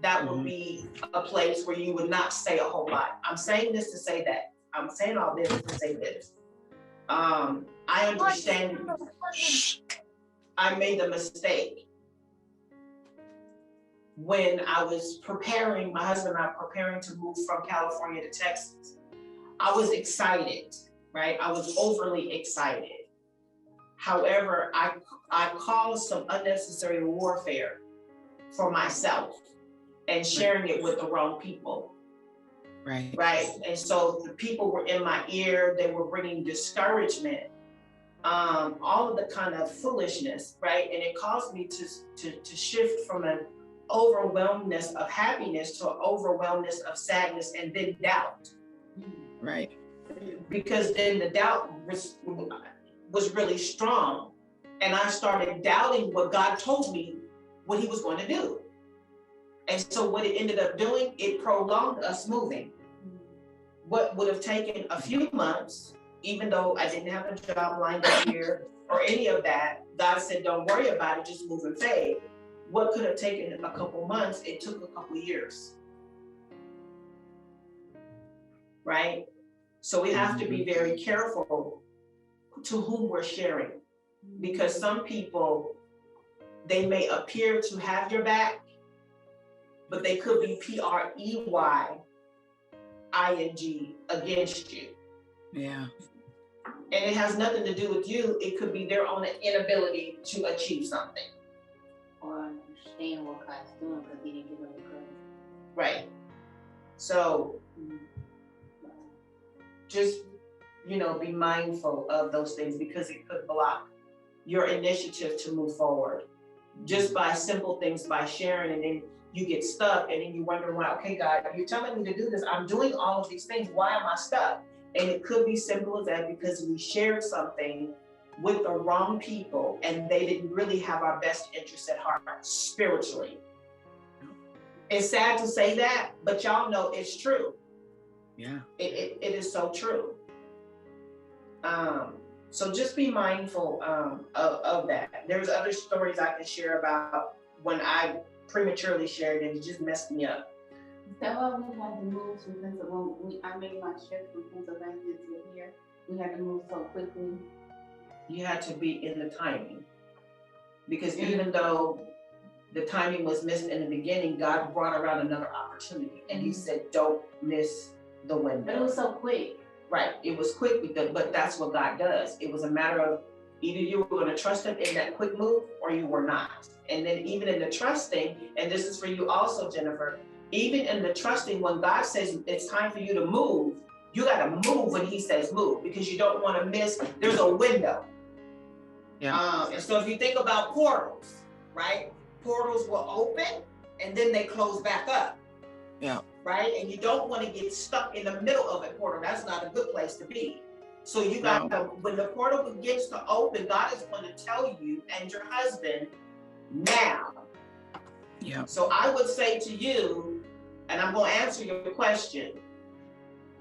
that would be a place where you would not say a whole lot. I'm saying this to say that. I'm saying all this to say this. I understand I made a mistake when I was preparing, my husband and I preparing to move from California to Texas. I was excited, right? I was overly excited. However, I caused some unnecessary warfare for myself and sharing it with the wrong people. Right. And so the people were in my ear, they were bringing discouragement, all of the kind of foolishness, right? And it caused me to shift from an overwhelmedness of happiness to an overwhelmedness of sadness and then doubt. Right. Because then the doubt was really strong. And I started doubting what God told me what he was going to do. And so what it ended up doing, it prolonged us moving. What would have taken a few months, even though I didn't have a job lined up here or any of that, God said, don't worry about it, just move in faith. What could have taken a couple months, it took a couple years. Right? So we have to be very careful to whom we're sharing, because some people, they may appear to have your back, but they could be PREYING against you. Yeah. And it has nothing to do with you. It could be their own inability to achieve something. Or understand what God's doing because he didn't give them the credit. Right. So just, be mindful of those things, because it could block your initiative to move forward. Just by simple things, by sharing, and then you get stuck, and then you wonder why, okay, God, you're telling me to do this. I'm doing all of these things. Why am I stuck? And it could be simple as that, because we shared something with the wrong people and they didn't really have our best interests at heart spiritually. It's sad to say that, but y'all know it's true. Yeah. It is so true. So just be mindful of that. There's other stories I can share about when I prematurely shared and it just messed me up. That's why we had to move to Pennsylvania. When I made my shift from Pennsylvania to here, we had to move so quickly. You had to be in the timing. Because even though the timing was missed in the beginning, God brought around another opportunity. And he said, don't miss the window. But it was so quick. Right. It was quick, but that's what God does. It was a matter of either you were going to trust him in that quick move or you were not. And then even in the trusting, and this is for you also, Jennifer, even in the trusting, when God says it's time for you to move, you got to move when he says move, because you don't want to miss. There's a window. Yeah. And so if you think about portals, right? Portals will open and then they close back up. Yeah. Right? And you don't want to get stuck in the middle of a portal. That's not a good place to be. So you got to, when the portal begins to open, God is going to tell you and your husband now. Yeah. So I would say to you, and I'm going to answer your question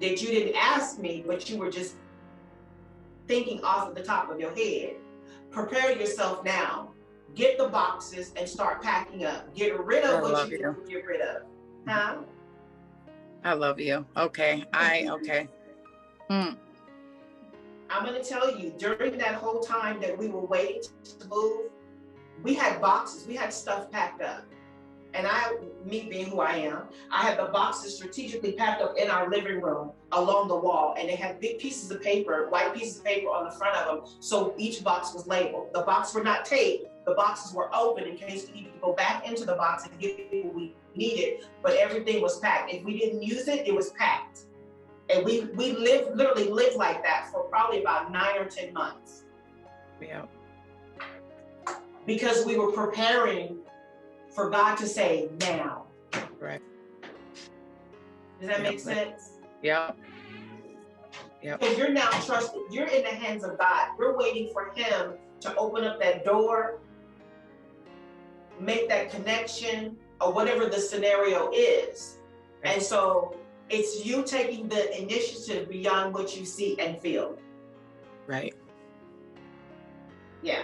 that you didn't ask me, but you were just thinking off of the top of your head. Prepare yourself now. Get the boxes and start packing up. Get rid of what you can get rid of. Huh? I love you. Okay. Okay. I'm going to tell you, during that whole time that we were waiting to move, we had boxes, we had stuff packed up. And me being who I am, I had the boxes strategically packed up in our living room along the wall. And they had big pieces of paper, white pieces of paper on the front of them. So each box was labeled. The boxes were not taped. The boxes were open in case we needed to go back into the box and get what we needed. But everything was packed. If we didn't use it, it was packed. And we literally lived like that for probably about 9 or 10 months. Yeah. Because we were preparing for God to say now. Right. Does that make sense? Yeah. Yeah. Because you're now trusted. You're in the hands of God. You're waiting for him to open up that door, make that connection, or whatever the scenario is. And so it's you taking the initiative beyond what you see and feel. Right. Yeah.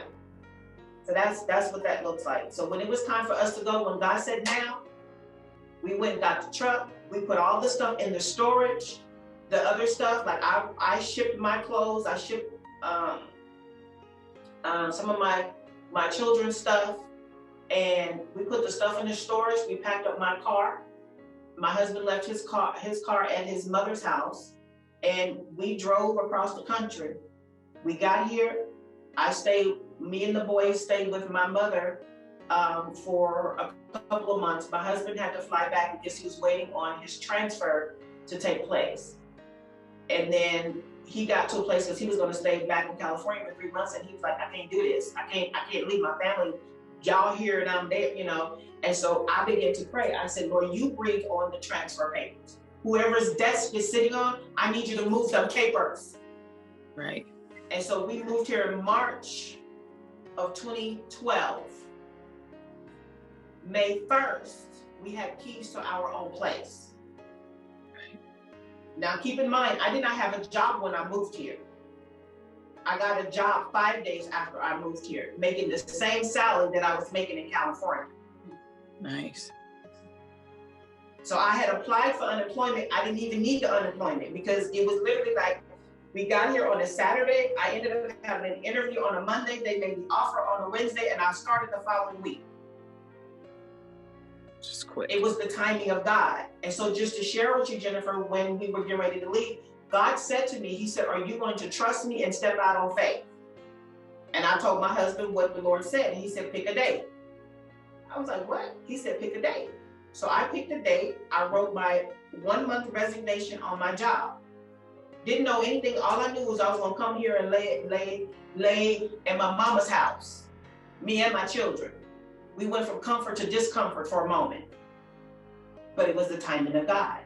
So that's what that looks like. So when it was time for us to go, when God said now, We went and got the truck. We put all the stuff in the storage. The other stuff, like I shipped my clothes. I shipped some of my children's stuff, and we put the stuff in the storage. We packed up my car. My husband left his car at his mother's house, and we drove across the country. We got here. Me and the boys stayed with my mother for a couple of months. My husband had to fly back because he was waiting on his transfer to take place. And then he got to a place because he was going to stay back in California for 3 months, and he was like, I can't do this. I can't leave my family. Y'all here and I'm there, you know. And so I began to pray. I said, Lord, you bring on the transfer papers. Whoever's desk is sitting on, I need you to move them papers. Right. And so we moved here in March of 2012. May 1st, we had keys to our own place. Now, keep in mind, I did not have a job when I moved here. I got a job 5 days after I moved here, making the same salary that I was making in California. Nice. So I had applied for unemployment. I didn't even need the unemployment because it was literally like, we got here on a Saturday. I ended up having an interview on a Monday. They made the offer on a Wednesday, and I started the following week. Just quick. It was the timing of God. And so just to share with you, Jennifer, when we were getting ready to leave, God said to me, he said, are you going to trust me and step out on faith? And I told my husband what the Lord said. And he said, pick a date. I was like, what? He said, pick a date. So I picked a date. I wrote my 1-month resignation on my job. Didn't know anything. All I knew was I was going to come here and lay in my mama's house, me and my children. We went from comfort to discomfort for a moment, but it was the timing of God.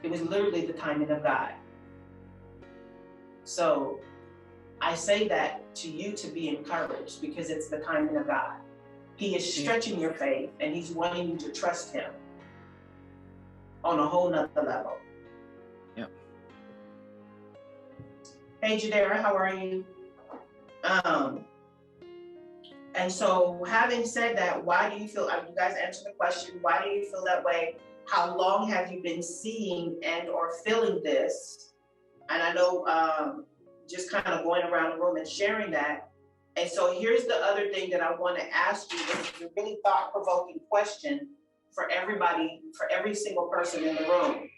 It was literally the timing of God. So I say that to you to be encouraged because it's the timing of God. He is stretching your faith and he's wanting you to trust him on a whole nother level. Yep. Hey, Jadera, how are you? And so having said that, why do you feel, you guys answer the question, why do you feel that way? How long have you been seeing and or feeling this? And I know just kind of going around the room and sharing that. And so here's the other thing that I want to ask you. This is a really thought-provoking question for everybody, for every single person in the room.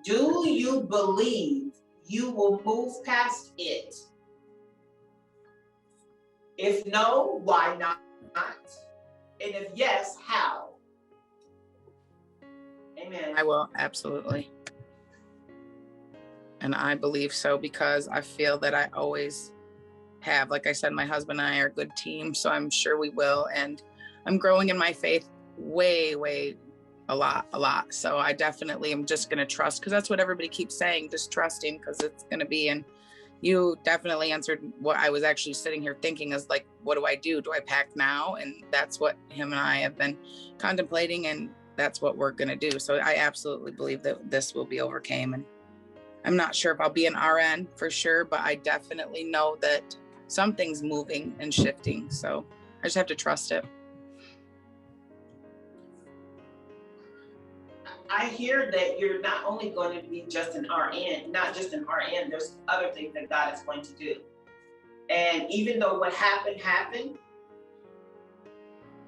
Do you believe you will move past it? If no, why not? And if yes, how? Amen. I will, absolutely. And I believe so because I feel that I always have. Like I said, my husband and I are a good team, so I'm sure we will. And I'm growing in my faith way a lot. So I definitely am just going to trust, because that's what everybody keeps saying, just trusting, because it's going to be. And you definitely answered what I was actually sitting here thinking is like, what do I do? Do I pack now? And that's what him and I have been contemplating, and that's what we're going to do. So I absolutely believe that this will be overcame. And I'm not sure if I'll be an RN for sure, but I definitely know that something's moving and shifting. So I just have to trust it. I hear that you're not only going to be just an RN, not just an RN, there's other things that God is going to do. And even though what happened,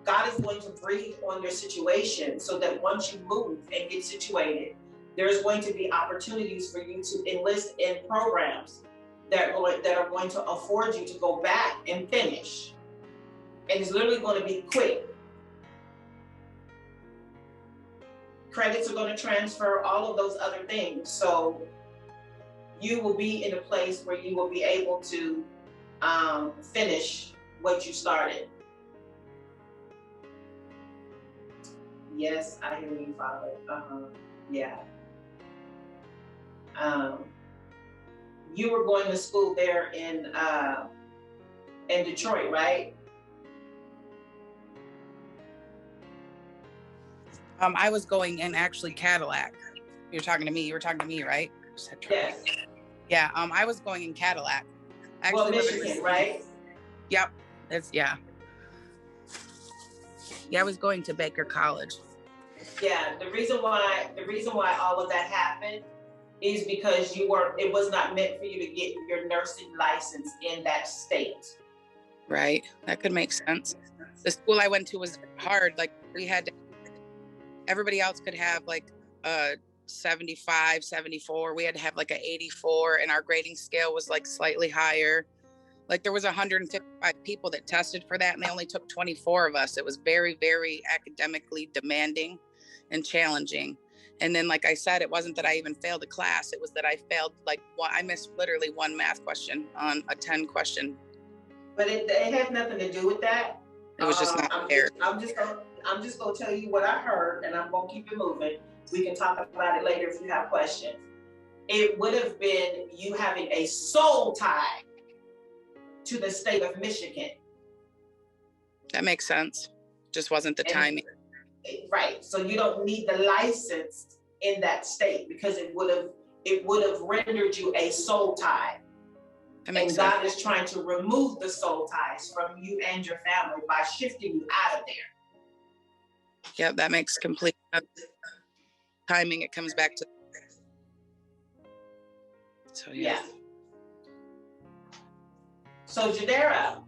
God is going to breathe on your situation so that once you move and get situated, there's going to be opportunities for you to enlist in programs that are going to afford you to go back and finish. And it's literally going to be quick. Credits are going to transfer, all of those other things. So you will be in a place where you will be able to finish what you started. Yes, I hear you, Father. Yeah. You were going to school there in Detroit, right? I was going in actually Cadillac. You're talking to me. You were talking to me, right? Yes. Yeah. I was going in Cadillac. Actually, well, Michigan, right? Yep. Yeah. Yeah, I was going to Baker College. Yeah, the reason why all of that happened is because it was not meant for you to get your nursing license in that state. Right. That could make sense. The school I went to was hard. Like everybody else could have like a 75, 74. We had to have like an 84, and our grading scale was like slightly higher. Like there was 155 people that tested for that, and they only took 24 of us. It was very, very academically demanding and challenging. And then, like I said, it wasn't that I even failed a class. It was that I failed, I missed literally one math question on a 10 question. But it has nothing to do with that. It was just not fair. I'm just gonna tell you what I heard, and I'm gonna keep it moving. We can talk about it later if you have questions. It would have been you having a soul tie to the state of Michigan. That makes sense. Just wasn't the timing. Right. So you don't need the license in that state because it would have rendered you a soul tie. That makes and sense. God is trying to remove the soul ties from you and your family by shifting you out of there. Yeah, that makes complete sense. Timing, it comes back to. So yeah. So Jadera,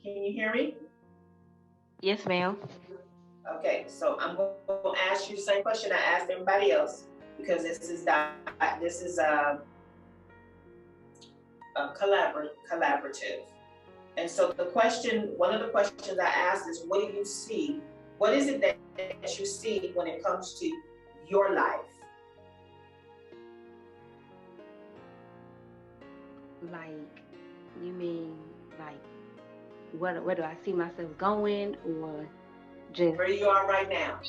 can you hear me? Yes, ma'am. Okay, so I'm going to ask you the same question I asked everybody else because this is a collaborative. And so one of the questions I asked is, what do you see? What is it that you see when it comes to your life? Like, you mean like where do I see myself going, or just where you are right now?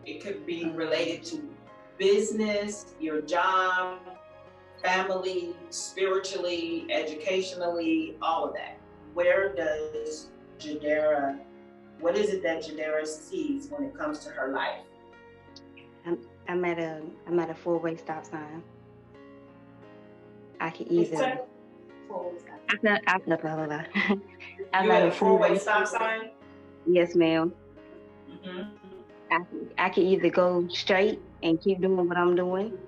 It could be related to business, your job, family, spiritually, educationally, all of that. Where does Jadera, what is it that Jadera sees when it comes to her life? I'm at a four-way stop sign. I can either I'm at a four-way stop sign? Yes, ma'am. Mm-hmm. I can either go straight and keep doing what I'm doing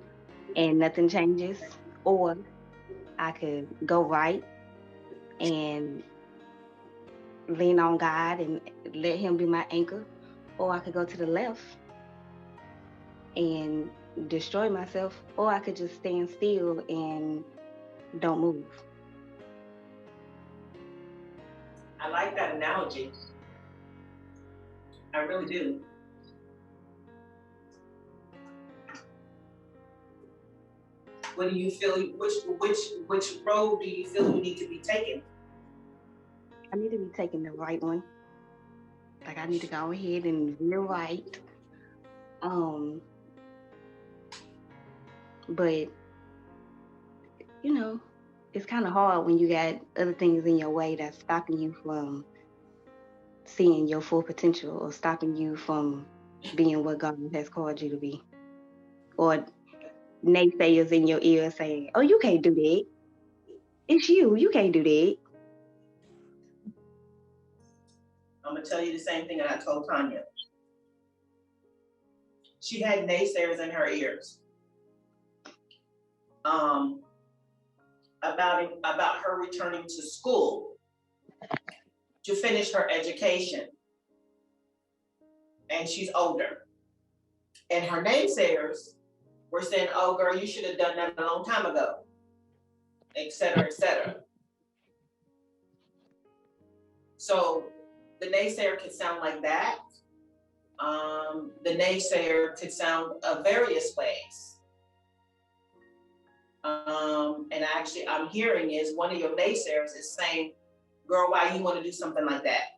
and nothing changes, or I could go right and lean on God and let Him be my anchor, or I could go to the left and destroy myself, or I could just stand still and don't move. I like that analogy. I really do. What do you feel? Which road do you feel you need to be taking? I need to be taking the right one. Like, I need to go ahead and veer right. But you know, it's kind of hard when you got other things in your way that's stopping you from seeing your full potential, or stopping you from being what God has called you to be, or naysayers in your ear saying, "Oh, you can't do that. It's you can't do that." I'm gonna tell you the same thing that I told Tanya. She had naysayers in her ears about her returning to school to finish her education, and she's older. And her naysayers were saying, "Oh, girl, you should have done that a long time ago," et cetera, et cetera. So the naysayer could sound like that. The naysayer could sound various ways. And actually, I'm hearing is one of your naysayers is saying, "Girl, why you want to do something like that?"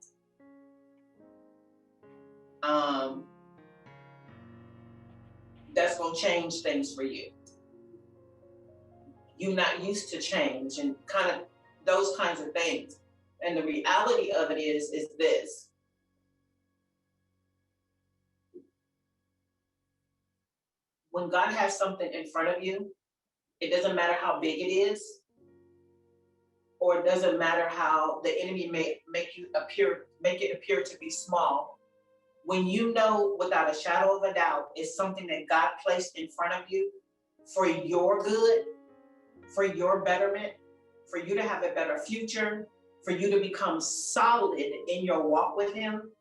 That's going to change things for you. You're not used to change and kind of those kinds of things. And the reality of it is this. When God has something in front of you, it doesn't matter how big it is, or it doesn't matter how the enemy may make it appear to be small. When you know without a shadow of a doubt it's something that God placed in front of you for your good, for your betterment, for you to have a better future, for you to become solid in your walk with him,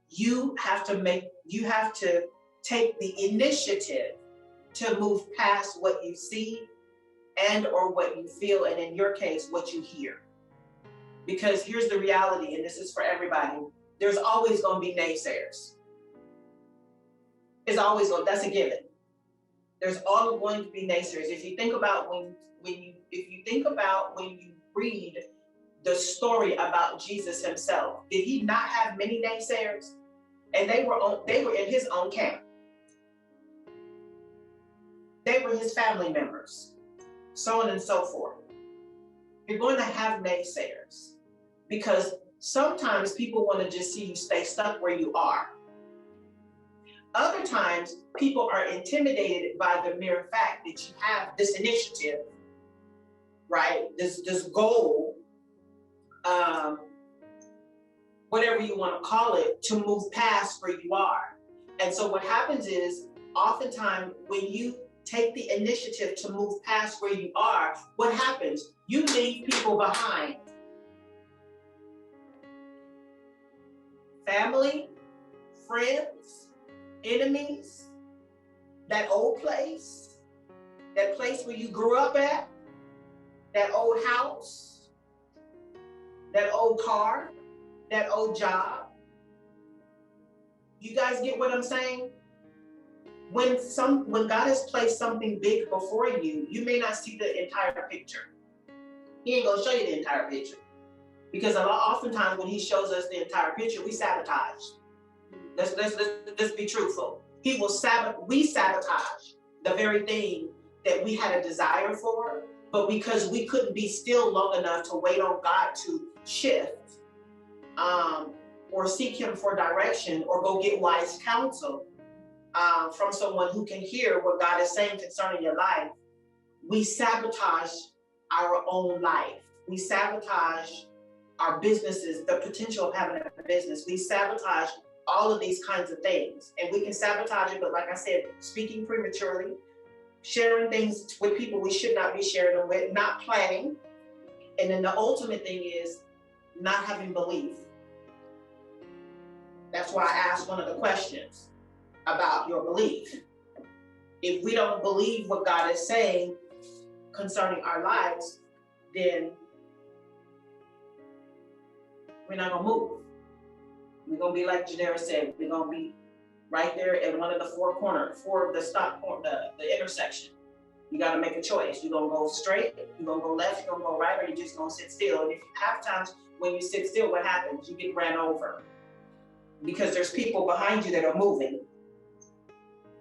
you have to take the initiative to move past what you see and or what you feel, and in your case, what you hear. Because here's the reality, and this is for everybody, there's always going to be naysayers. That's a given. There's always going to be naysayers. If you think about when you read the story about Jesus himself, did he not have many naysayers? And they were in his own camp. They were his family members, so on and so forth. You're going to have naysayers because sometimes people want to just see you stay stuck where you are. Other times, people are intimidated by the mere fact that you have this initiative, right? This goal, whatever you want to call it, to move past where you are. And so what happens is, oftentimes, when you take the initiative to move past where you are, what happens? You leave people behind. Family, friends, enemies, that old place, that place where you grew up at, that old house, that old car, that old job. You guys get what I'm saying? When God has placed something big before you, you may not see the entire picture. He ain't gonna show you the entire picture. Because oftentimes when he shows us the entire picture, we sabotage. Let's be truthful. We sabotage the very thing that we had a desire for, but because we couldn't be still long enough to wait on God to shift, or seek him for direction, or go get wise counsel from someone who can hear what God is saying concerning your life, we sabotage our own life. We sabotage our businesses, the potential of having a business. We sabotage all of these kinds of things. And we can sabotage it, but like I said, speaking prematurely, sharing things with people we should not be sharing them with, not planning. And then the ultimate thing is not having belief. That's why I asked one of the questions about your belief. If we don't believe what God is saying concerning our lives, then we're not gonna move. We're gonna be like Jadera said, we're gonna be right there at one of the four of the intersection. You gotta make a choice. You're gonna go straight, you're gonna go left, you're gonna go right, or you're just gonna sit still. And if you have times when you sit still, what happens? You get ran over. Because there's people behind you that are moving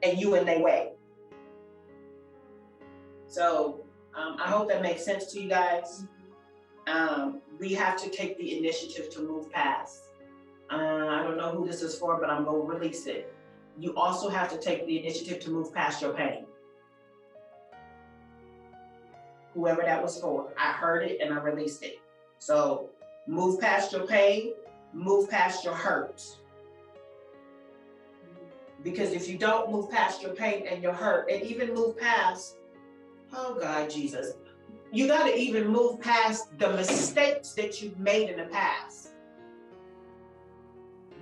and you in their way. So I hope that makes sense to you guys. We have to take the initiative to move past. I don't know who this is for, but I'm going to release it. You also have to take the initiative to move past your pain. Whoever that was for, I heard it and I released it. So move past your pain, move past your hurt. Because if you don't move past your pain and your hurt, and even move past, oh God, Jesus, you got to even move past the mistakes that you've made in the past.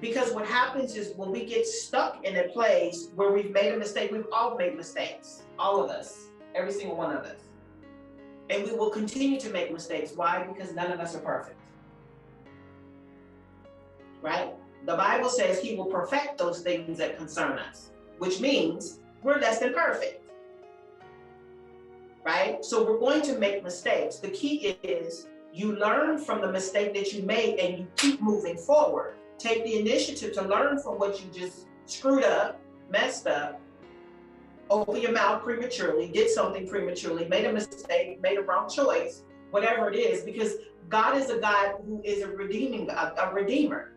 Because what happens is when we get stuck in a place where we've made a mistake, we've all made mistakes, all of us, every single one of us. And we will continue to make mistakes. Why? Because none of us are perfect. Right? The Bible says he will perfect those things that concern us, which means we're less than perfect. Right? So we're going to make mistakes. The key is you learn from the mistake that you made and you keep moving forward. Take the initiative to learn from what you just screwed up, messed up, opened your mouth prematurely, did something prematurely, made a mistake, made a wrong choice, whatever it is, because God is a God who is a redeemer,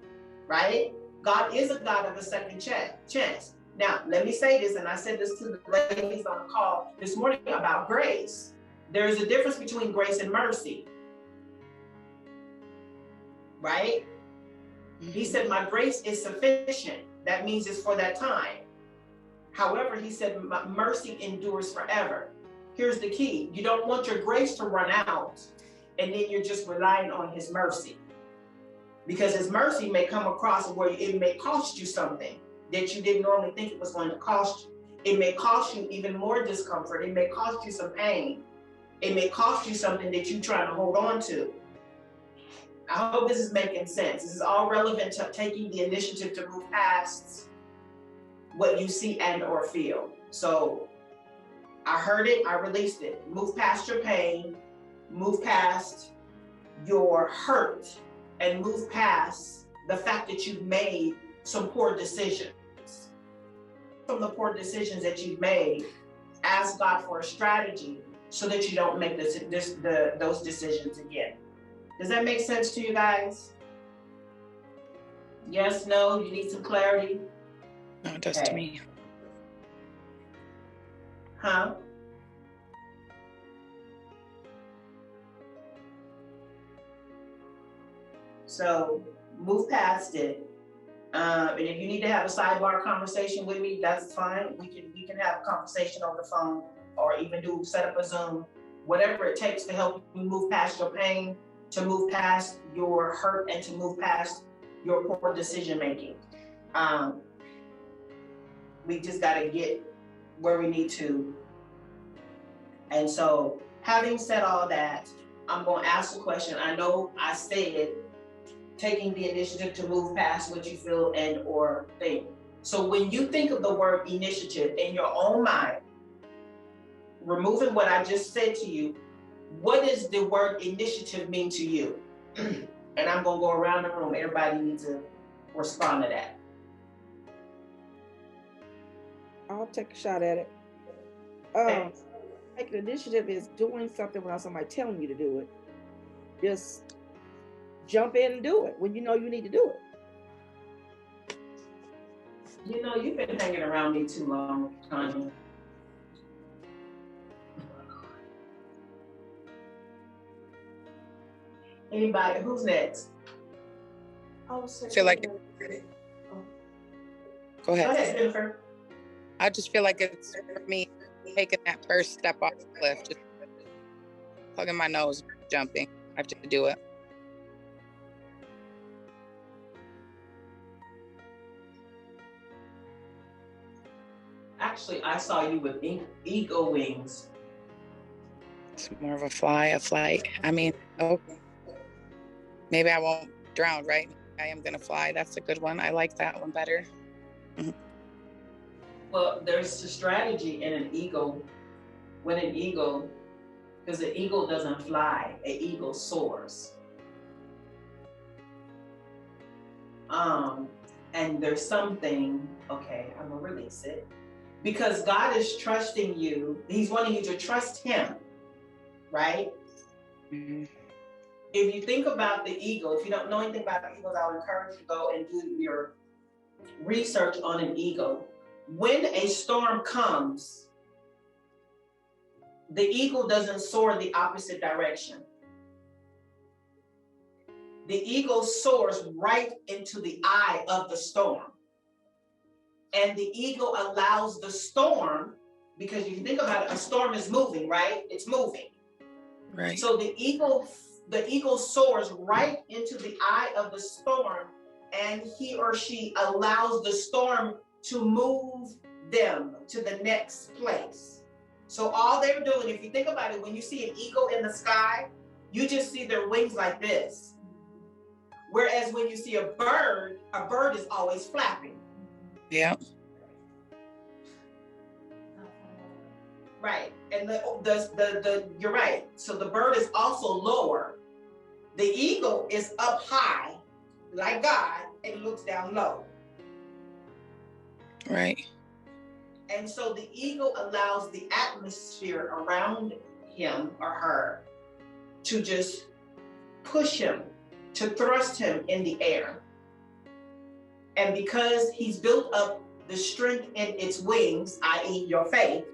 right? God is a God of a second chance. Now, let me say this, and I said this to the ladies on the call this morning about grace. There is a difference between grace and mercy, right? He said, my grace is sufficient. That means it's for that time. However, he said, my mercy endures forever. Here's the key. You don't want your grace to run out, and then you're just relying on his mercy. Because his mercy may come across where it may cost you something that you didn't normally think it was going to cost you. It may cost you even more discomfort. It may cost you some pain. It may cost you something that you're trying to hold on to. I hope this is making sense. This is all relevant to taking the initiative to move past what you see and or feel. So I heard it, I released it. Move past your pain, move past your hurt, and move past the fact that you've made some poor decisions. From the poor decisions that you've made, ask God for a strategy so that you don't make those decisions again. Does that make sense to you guys? Yes, no, you need some clarity? No, it does to me. Huh? So move past it. And if you need to have a sidebar conversation with me, that's fine. We can have a conversation on the phone, or even set up a Zoom, whatever it takes to help you move past your pain, to move past your hurt, and to move past your poor decision making. We just got to get where we need to. And so, having said all that, I'm going to ask a question. I know I said taking the initiative to move past what you feel and or think. So when you think of the word initiative in your own mind, removing what I just said to you, what does the word initiative mean to you? And I'm going to go around the room. Everybody needs to respond to that. I'll take a shot at it. Taking initiative is doing something without somebody telling you to do it. Just jump in and do it when you know you need to do it. You know, you've been hanging around me too long, Tanya. Anybody? Who's next? I feel like Go ahead. Go ahead, Jennifer. I just feel like it's for me taking that first step off the cliff, just plugging my nose, jumping. I have to do it. Actually, I saw you with eagle wings. It's more of a flight. I mean, maybe I won't drown, right? I am going to fly. That's a good one. I like that one better. Mm-hmm. Well, there's a strategy in an eagle. When an eagle, because an eagle doesn't fly, an eagle soars. And there's something, okay, I'm gonna release it. Because God is trusting you, he's wanting you to trust him, right? Mm-hmm. If you think about the eagle, if you don't know anything about eagles, I would encourage you to go and do your research on an eagle. When a storm comes, the eagle doesn't soar the opposite direction. The eagle soars right into the eye of the storm. And the eagle allows the storm, because you think about it, a storm is moving, right? It's moving. Right. So the eagle soars right into the eye of the storm, and he or she allows the storm to move them to the next place. So all they're doing, if you think about it, when you see an eagle in the sky, you just see their wings like this. Whereas when you see a bird is always flapping. Yeah. Right. And you're right. So the bird is also lower. The eagle is up high, like God, and looks down low. Right. And so the eagle allows the atmosphere around him or her to just push him, to thrust him in the air. And because he's built up the strength in its wings, i.e. your faith,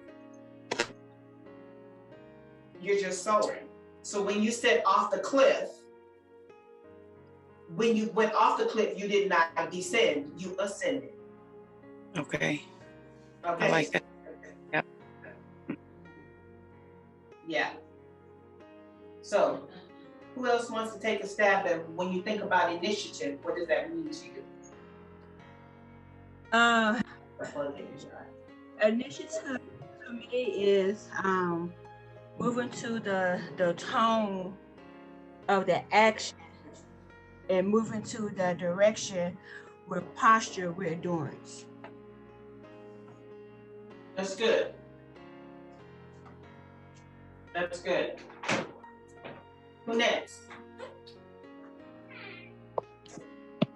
you're just soaring. So when you said off the cliff, when you went off the cliff, you did not descend, you ascended. Okay. Okay. I like that. Yep. Yeah. So who else wants to take a stab at when you think about initiative, what does that mean to you? Initiative to me is moving to the tone of the action and moving to the direction with posture, with endurance. That's good. That's good. Who next?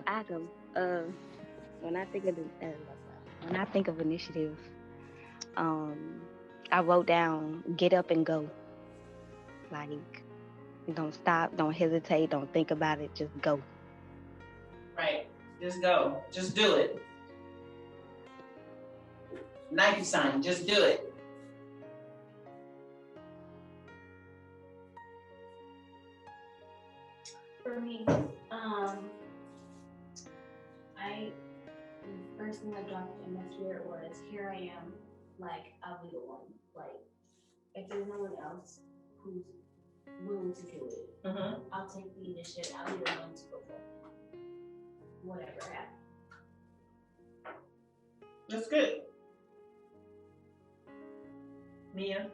Adam, when I think of initiative, I wrote down get up and go. Like, don't stop, don't hesitate, don't think about it, just go. Right. Just go. Just do it. Nike sign, just do it. For me, the first thing that dropped in my spirit was, here I am, like, I'll be the one. Like, if there's no one else who's willing to do it, I'll take the initiative, I'll be the one to go for it. Whatever happens. That's good. Mia?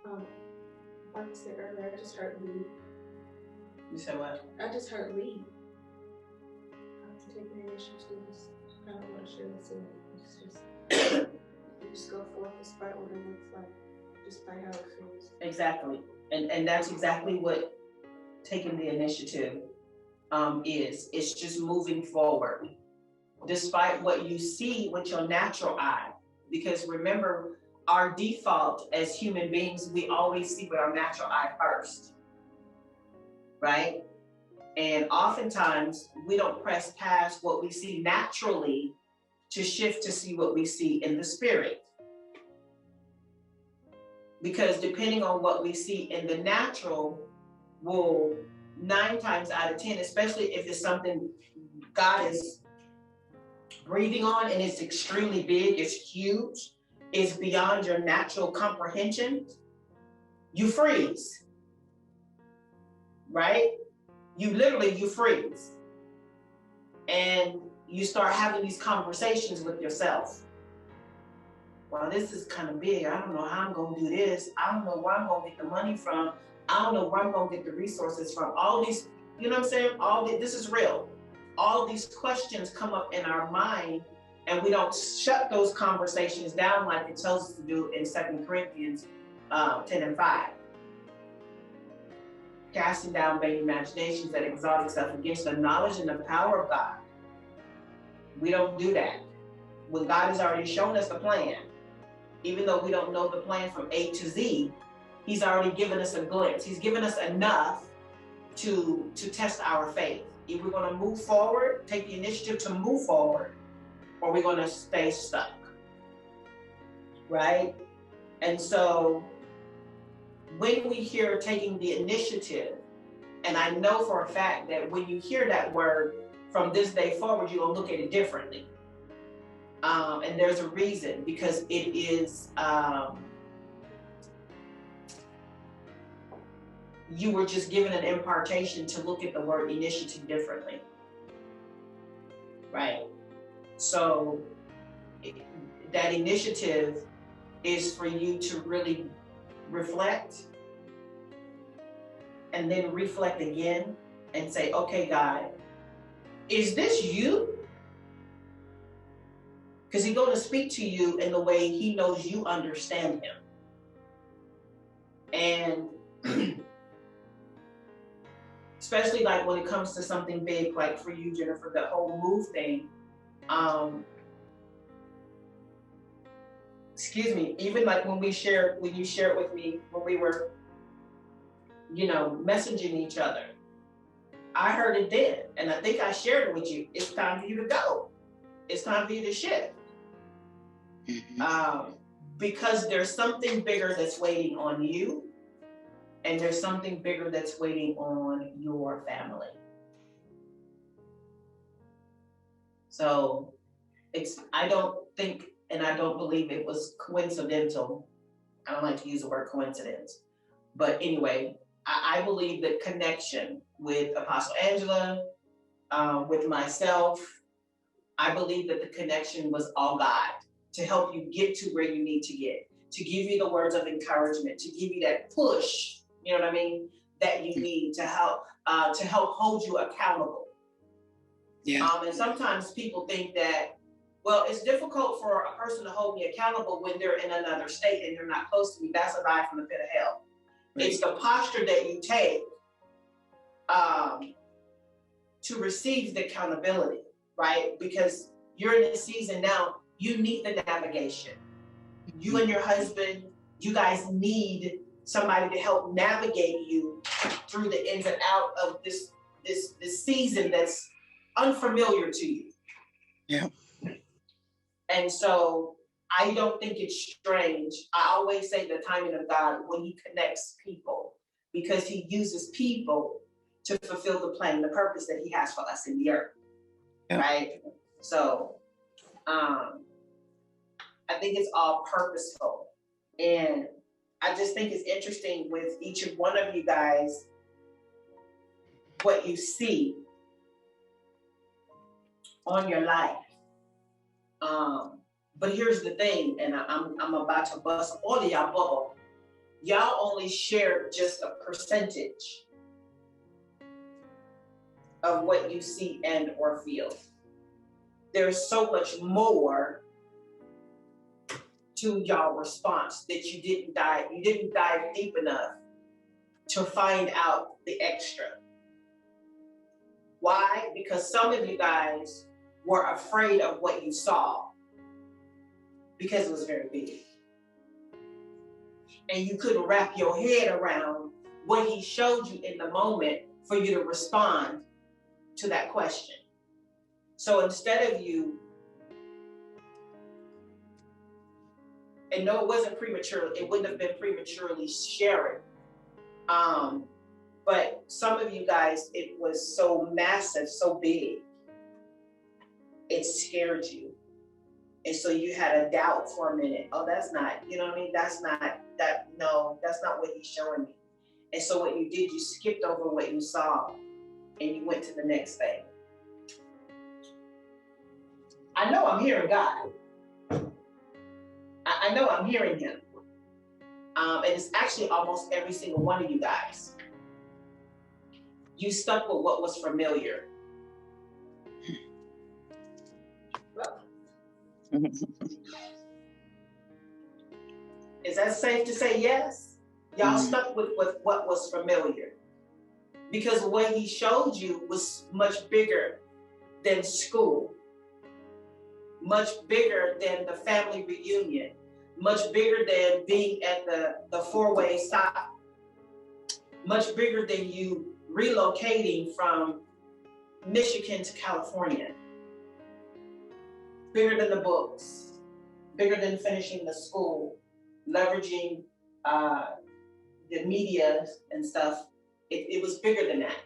Like I said earlier, I just heard lead. You said what? I just heard lead. Taking initiative is kind of what Shirley said. It's just, you just go forth despite what it looks like, despite how it feels. Exactly. And that's exactly what taking the initiative is. It's just moving forward despite what you see with your natural eye. Because remember, our default as human beings, we always see with our natural eye first, right? And oftentimes we don't press past what we see naturally to shift to see what we see in the spirit. Because depending on what we see in the natural will 9 times out of 10, especially if it's something God is breathing on and it's extremely big, it's huge, it's beyond your natural comprehension, you freeze, right? You freeze. And you start having these conversations with yourself. Well, this is kind of big. I don't know how I'm going to do this. I don't know where I'm going to get the money from. I don't know where I'm going to get the resources from. All these, you know what I'm saying? This is real. All these questions come up in our mind, and we don't shut those conversations down like it tells us to do in 2 Corinthians 10:5. Casting down vain imaginations that exalt itself against the knowledge and the power of God. We don't do that. When God has already shown us the plan, even though we don't know the plan from A to Z, He's already given us a glimpse. He's given us enough to test our faith. If we're going to move forward, take the initiative to move forward, or we're going to stay stuck, right? And so when we hear taking the initiative, and I know for a fact that when you hear that word from this day forward, you're going to look at it differently. And there's a reason, because it is, you were just given an impartation to look at the word initiative differently, right? So that initiative is for you to really reflect, and then reflect again and say, okay, God, is this you? Because He's going to speak to you in the way He knows you understand Him. And especially like when it comes to something big, like for you, Jennifer, the whole move thing. Excuse me, even like when you shared with me when we were messaging each other. I heard it then, and I think I shared it with you. It's time for you to go. It's time for you to shift. Because there's something bigger that's waiting on you, and there's something bigger that's waiting on your family. So I don't think, and I don't believe it was coincidental. I don't like to use the word coincidence, but anyway, I believe that connection with Apostle Angela, with myself, I believe that the connection was all God to help you get to where you need to get, to give you the words of encouragement, to give you that push, you know what I mean, that you need to help hold you accountable. Yeah. And sometimes people think that, well, it's difficult for a person to hold me accountable when they're in another state and they're not close to me. That's a lie from the pit of hell. Right. It's the posture that you take to receive the accountability, right? Because you're in a season now, you need the navigation. You and your husband, you guys need somebody to help navigate you through the ins and out of this season that's unfamiliar to you. Yeah. And so I don't think it's strange. I always say the timing of God when he connects people, because he uses people to fulfill the plan, the purpose that he has for us in the earth. Yeah. Right? So I think it's all purposeful. And I just think it's interesting with each of one of you guys, what you see on your life. But here's the thing, and I'm about to bust all of y'all bubble. Y'all only share just a percentage of what you see and or feel. There's so much more to y'all response that you didn't dive deep enough to find out the extra. Why? Because some of you guys were afraid of what you saw because it was very big. And you couldn't wrap your head around what he showed you in the moment for you to respond to that question. So instead of you, and no, it wasn't premature, it wouldn't have been prematurely sharing. But some of you guys, it was so massive, so big, it scared you. And so you had a doubt for a minute. Oh, that's not, you know what I mean? That's not what he's showing me. And so what you did, you skipped over what you saw and you went to the next thing. I know I'm hearing God. I know I'm hearing him. And it's actually almost every single one of you guys. You stuck with what was familiar. Is that safe to say yes? Y'all stuck with what was familiar. Because what he showed you was much bigger than school. Much bigger than the family reunion. Much bigger than being at the four-way stop. Much bigger than you relocating from Michigan to California. Bigger than the books. Bigger than finishing the school. Leveraging the media and stuff. It was bigger than that.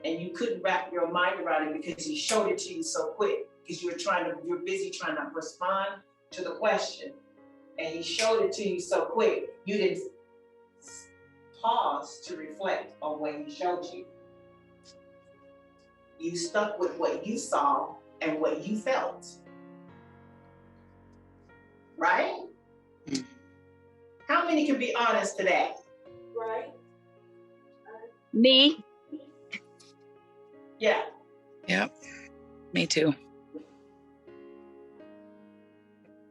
And you couldn't wrap your mind around it because he showed it to you so quick. Because you're busy trying to respond to the question. And he showed it to you so quick, you didn't pause to reflect on what he showed you. You stuck with what you saw and what you felt. Right? How many can be honest today? Right. Me. Yeah. Yep. Me too.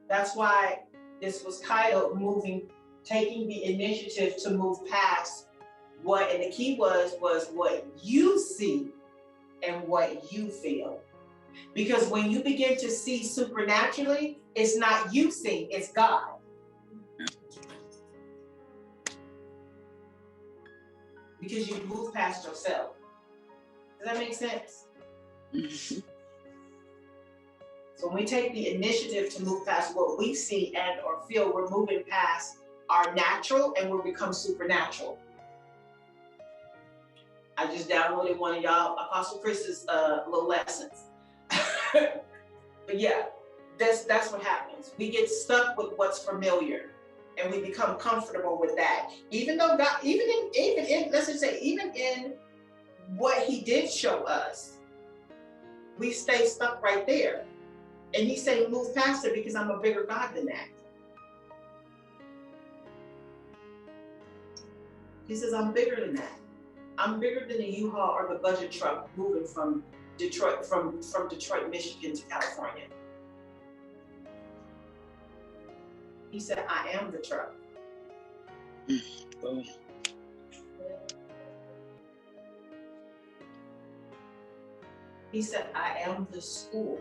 That's why this was titled taking the initiative to move past what, and the key was what you see and what you feel. Because when you begin to see supernaturally, it's not you seeing, it's God. because you move past yourself. Does that make sense? So when we take the initiative to move past what we see and or feel, we're moving past our natural and we'll become supernatural. I just downloaded one of y'all, Apostle Chris's little lessons. But yeah, that's what happens. We get stuck with what's familiar and we become comfortable with that. Even though God, even in let's just say, even in what he did show us, we stay stuck right there. And he's saying, move past it because I'm a bigger God than that. He says, I'm bigger than that. I'm bigger than the U-Haul or the budget truck moving from Detroit, from Detroit, Michigan to California. He said, I am the truck. Boom. He said, I am the school.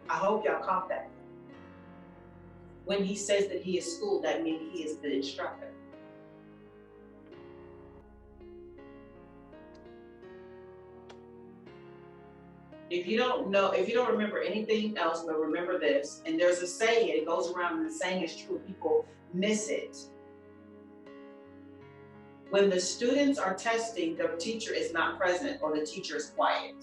I hope y'all caught that. When he says that he is school, that means he is the instructor. If you don't know, if you don't remember anything else, but remember this, and there's a saying, it goes around and the saying is true, people miss it. When the students are testing, the teacher is not present or the teacher is quiet.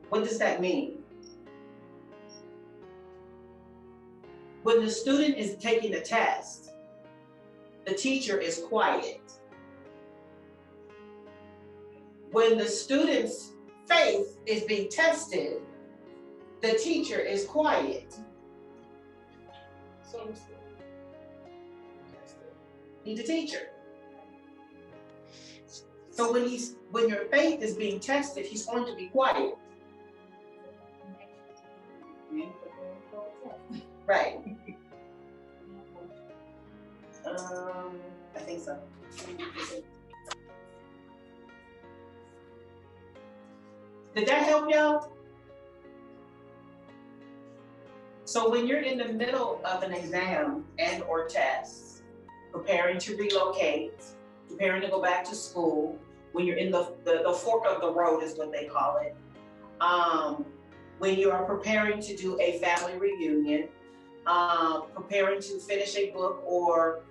What does that mean? When the student is taking a test, the teacher is quiet. When the student's faith is being tested, the teacher is quiet. So need a teacher. So when your faith is being tested, he's going to be quiet. Right. I think so. Did that help y'all? So when you're in the middle of an exam and or tests, preparing to relocate, preparing to go back to school, when you're in the fork of the road is what they call it. When you are preparing to do a family reunion, preparing to finish a book or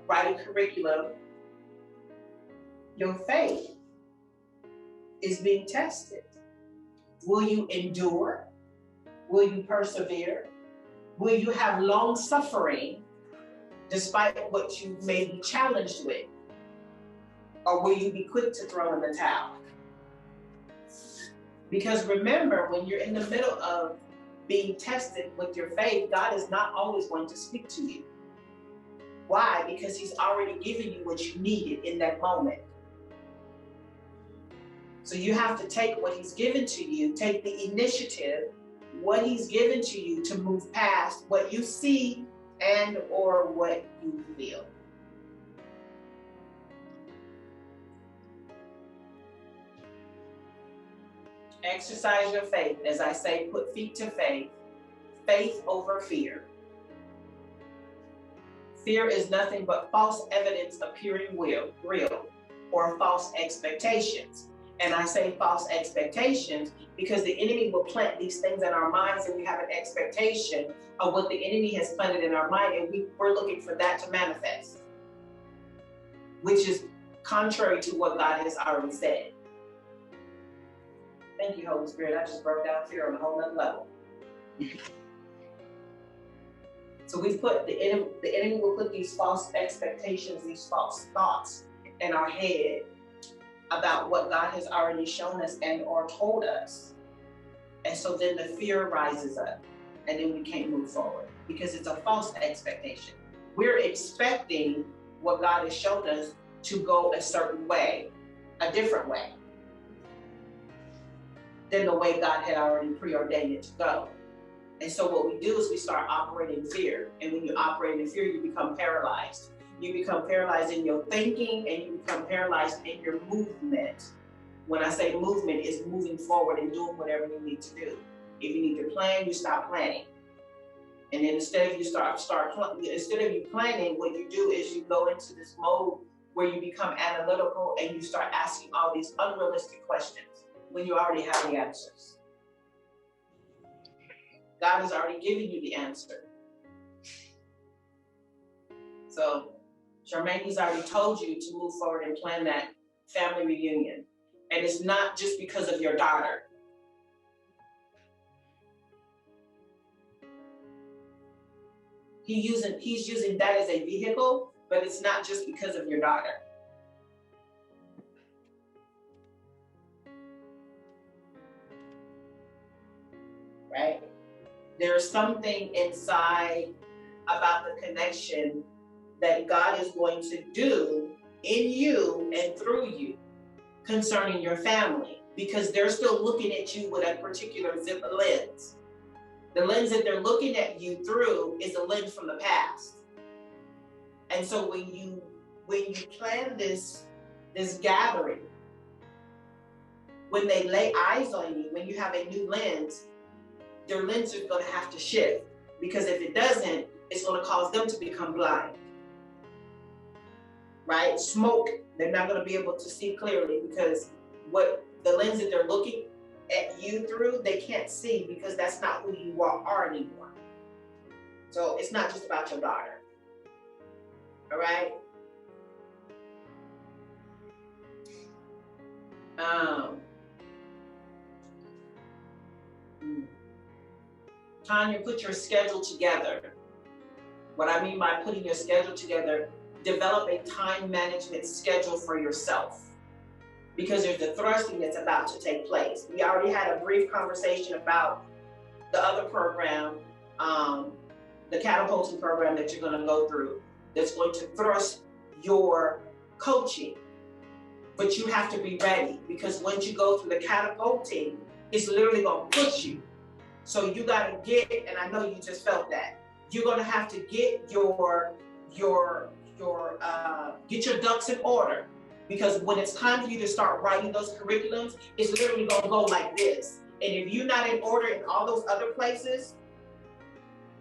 write a curriculum, your faith is being tested. Will you endure? Will you persevere? Will you have long suffering despite what you may be challenged with? Or will you be quick to throw in the towel? Because remember, when you're in the middle of being tested with your faith, God is not always going to speak to you. Why? Because he's already given you what you needed in that moment. So you have to take what he's given to you, take the initiative, what he's given to you to move past what you see and or what you feel. Exercise your faith. As I say, put feet to faith. Faith over fear. Fear is nothing but false evidence appearing real, or false expectations. And I say false expectations because the enemy will plant these things in our minds and we have an expectation of what the enemy has planted in our mind, and we're looking for that to manifest, which is contrary to what God has already said. Thank you, Holy Spirit. I just broke down fear on a whole nother level. So we've put the enemy will put these false expectations, these false thoughts in our head about what God has already shown us and or told us. And so then the fear rises up and then we can't move forward because it's a false expectation. We're expecting what God has shown us to go a certain way, a different way than the way God had already preordained it to go. And so what we do is we start operating in fear. And when you operate in fear, you become paralyzed. You become paralyzed in your thinking and you become paralyzed in your movement. When I say movement, it's moving forward and doing whatever you need to do. If you need to plan, you stop planning. And then instead of you instead of you planning, what you do is you go into this mode where you become analytical and you start asking all these unrealistic questions when you already have the answers. God has already given you the answer. So Charmaine, he's already told you to move forward and plan that family reunion. And it's not just because of your daughter. He's using that as a vehicle, but it's not just because of your daughter. Right? There's something inside about the connection that God is going to do in you and through you concerning your family, because they're still looking at you with a particular lens. The lens that they're looking at you through is a lens from the past. And so when you plan this gathering, when they lay eyes on you, when you have a new lens, their lens is going to have to shift, because if it doesn't, it's going to cause them to become blind. Right? Smoke, they're not going to be able to see clearly, because what the lens that they're looking at you through, they can't see, because that's not who you are anymore. So it's not just about your daughter. All right? Tanya, put your schedule together. What I mean by putting your schedule together, develop a time management schedule for yourself, because there's the thrusting that's about to take place. We already had a brief conversation about the other program, the catapulting program that you're going to go through, that's going to thrust your coaching. But you have to be ready, because once you go through the catapulting, it's literally going to push you. So you got to get, and I know you just felt that, you're going to have to get get your ducks in order, because when it's time for you to start writing those curriculums, it's literally going to go like this. And if you're not in order in all those other places,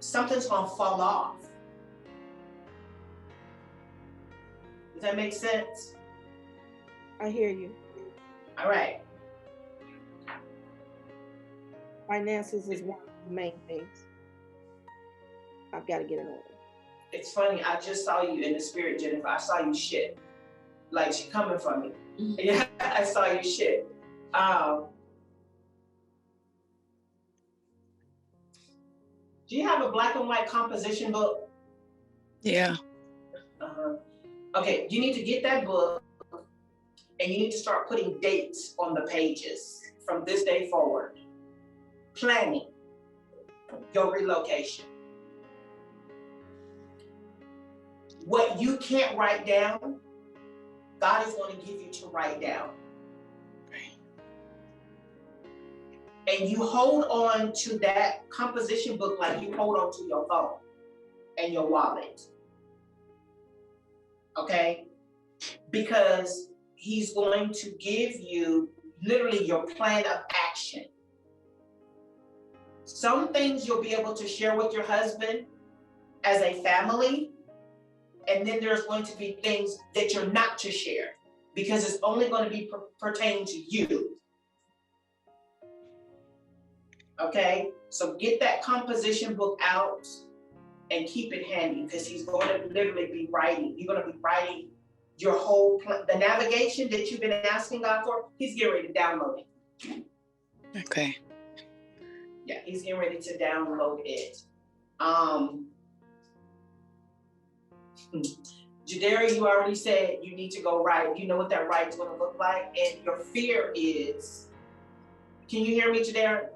something's going to fall off. Does that make sense? I hear you. All right. Finances is one of the main things. I've got to get in order. It's funny, I just saw you in the spirit, Jennifer. I saw you shit. Like, she coming for me. Yeah, I saw you shit. Do you have a black and white composition book? Yeah. Okay, you need to get that book, and you need to start putting dates on the pages from this day forward. Planning your relocation. What you can't write down, God is going to give you to write down. And you hold on to that composition book like you hold on to your phone and your wallet. Okay? Because he's going to give you literally your plan of action. Some things you'll be able to share with your husband as a family, and then there's going to be things that you're not to share, because it's only going to be pertaining to you. Okay? So get that composition book out and keep it handy, because he's going to literally be writing. You're going to be writing your whole plan. The navigation that you've been asking God for, he's getting ready to download it. Okay. Yeah, he's getting ready to download it. Jadari, you already said you need to go write. You know what that write is going to look like, and your fear is. Can you hear me, Jadari?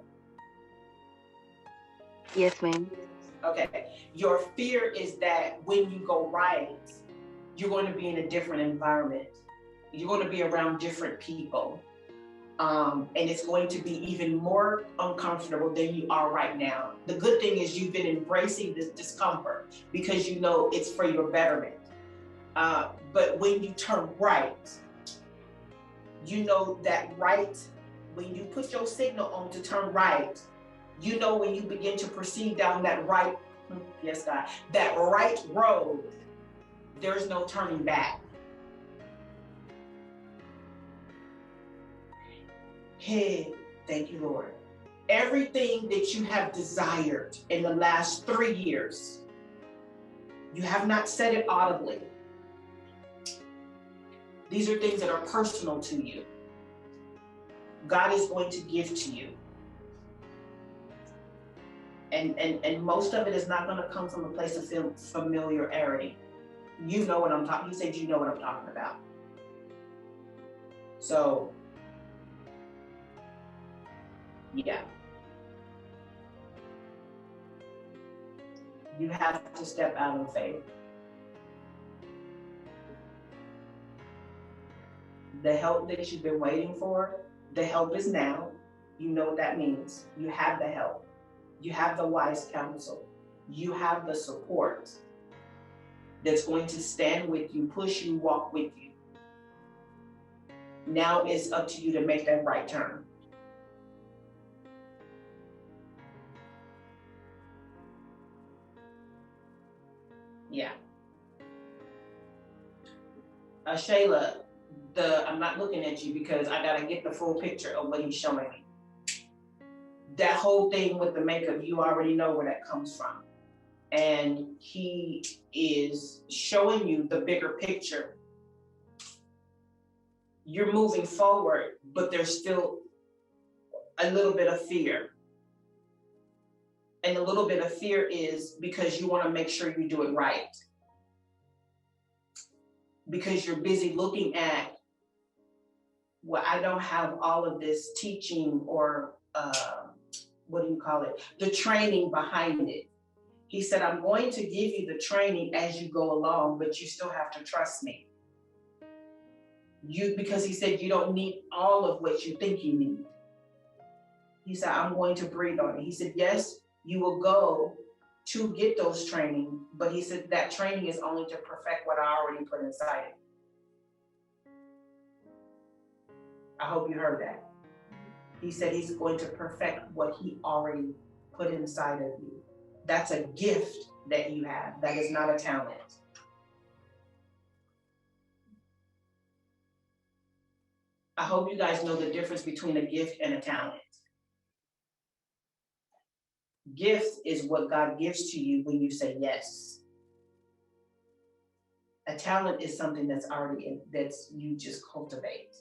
Yes, ma'am. Okay. Your fear is that when you go write, you're going to be in a different environment. You're going to be around different people. And it's going to be even more uncomfortable than you are right now. The good thing is you've been embracing this discomfort, because you know it's for your betterment. But when you turn right, you know that right, when you put your signal on to turn right, you know when you begin to proceed down that right Yes, God. That right road, there's no turning back. Hey, thank you, Lord. Everything that you have desired in the last 3 years, you have not said it audibly. These are things that are personal to you. God is going to give to you. And most of it is not going to come from a place of familiarity. You know what I'm talking. You said you know what I'm talking about. So, yeah. You have to step out in faith. The help that you've been waiting for, the help is now. You know what that means. You have the help. You have the wise counsel. You have the support that's going to stand with you, push you, walk with you. Now it's up to you to make that right turn. Yeah. Shayla, I'm not looking at you because I gotta get the full picture of what he's showing me. That whole thing with the makeup, you already know where that comes from. And he is showing you the bigger picture. You're moving forward, but there's still a little bit of fear. And a little bit of fear is because you want to make sure you do it right. Because you're busy looking at, well, I don't have all of this teaching or what do you call it? The training behind it. He said, I'm going to give you the training as you go along, but you still have to trust me. Because he said, you don't need all of what you think you need. He said, I'm going to breathe on it. He said, yes, you will go to get those training, but he said that training is only to perfect what I already put inside it. I hope you heard that. He said he's going to perfect what he already put inside of you. That's a gift that you have. That is not a talent. I hope you guys know the difference between a gift and a talent. Gift is what God gives to you when you say yes. A talent is something that's already that's you just cultivate.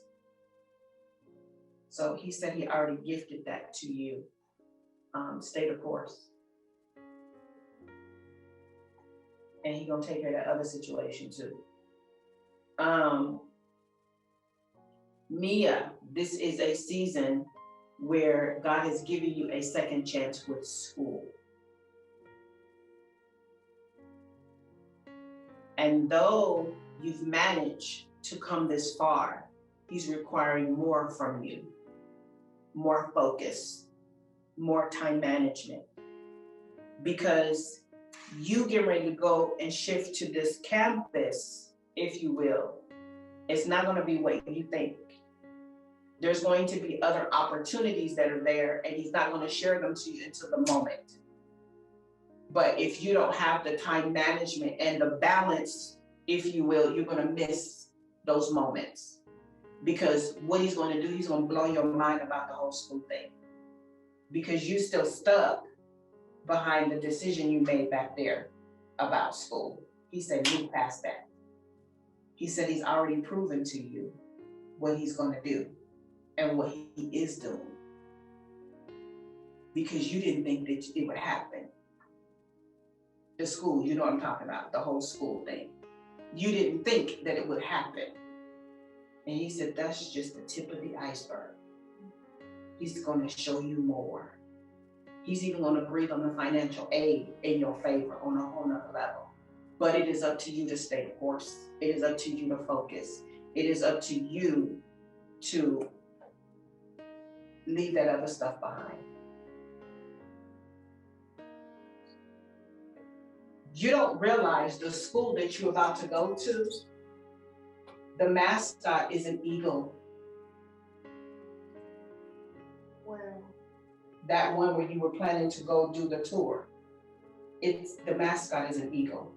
So he said he already gifted that to you. Stay the course. And he's gonna take care of that other situation too. Mia, this is a season where God has given you a second chance with school. And though you've managed to come this far, he's requiring more from you. More focus, more time management. Because you get ready to go and shift to this campus, if you will. It's not going to be what you think. There's going to be other opportunities that are there, and he's not going to share them to you until the moment. But if you don't have the time management and the balance, if you will, you're going to miss those moments. Because what he's going to do, he's going to blow your mind about the whole school thing. Because you're still stuck behind the decision you made back there about school. He said, move past that. He said he's already proven to you what he's going to do and what he is doing. Because you didn't think that it would happen. The school, you know what I'm talking about, the whole school thing. You didn't think that it would happen. And he said, that's just the tip of the iceberg. He's going to show you more. He's even going to breathe on the financial aid in your favor on a whole nother level. But it is up to you to stay the course. It is up to you to focus. It is up to you to leave that other stuff behind. You don't realize the school that you're about to go to, the mascot is an eagle. Where? That one where you were planning to go do the tour. The mascot is an eagle.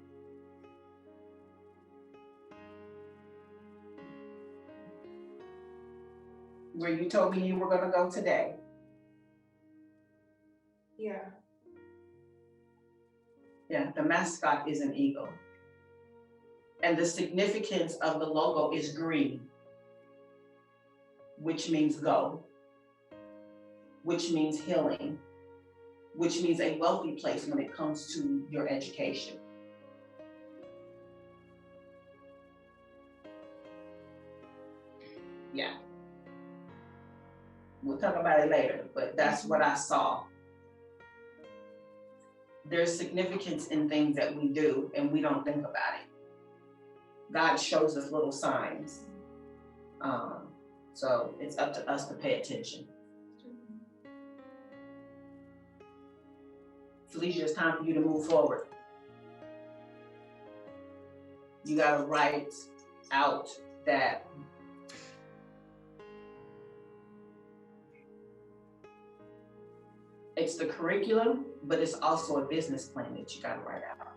Where you told me you were going to go today. Yeah. Yeah, the mascot is an eagle. And the significance of the logo is green, which means go, which means healing, which means a wealthy place when it comes to your education. Yeah. We'll talk about it later, but that's what I saw. There's significance in things that we do and we don't think about it. God shows us little signs. So it's up to us to pay attention. Felicia, it's time for you to move forward. You gotta write out that it's the curriculum, but it's also a business plan that you gotta write out.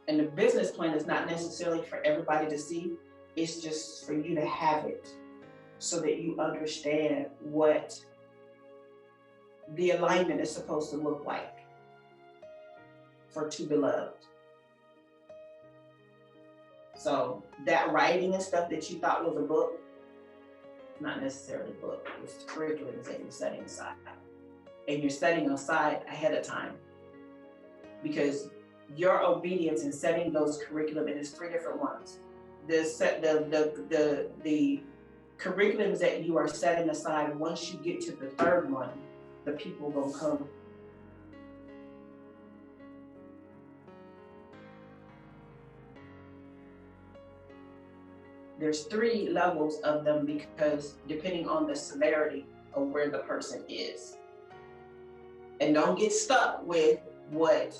And the business plan is not necessarily for everybody to see, it's just for you to have it so that you understand what the alignment is supposed to look like for Two Beloved. So that writing and stuff that you thought was a book, not necessarily a book, it's curriculums that you're setting aside. And you're setting aside ahead of time. Because your obedience in setting those curriculum, and there's 3 different ones. The curriculums that you are setting aside, once you get to the 3rd one, the people will come. There's 3 levels of them because depending on the severity of where the person is. And don't get stuck with what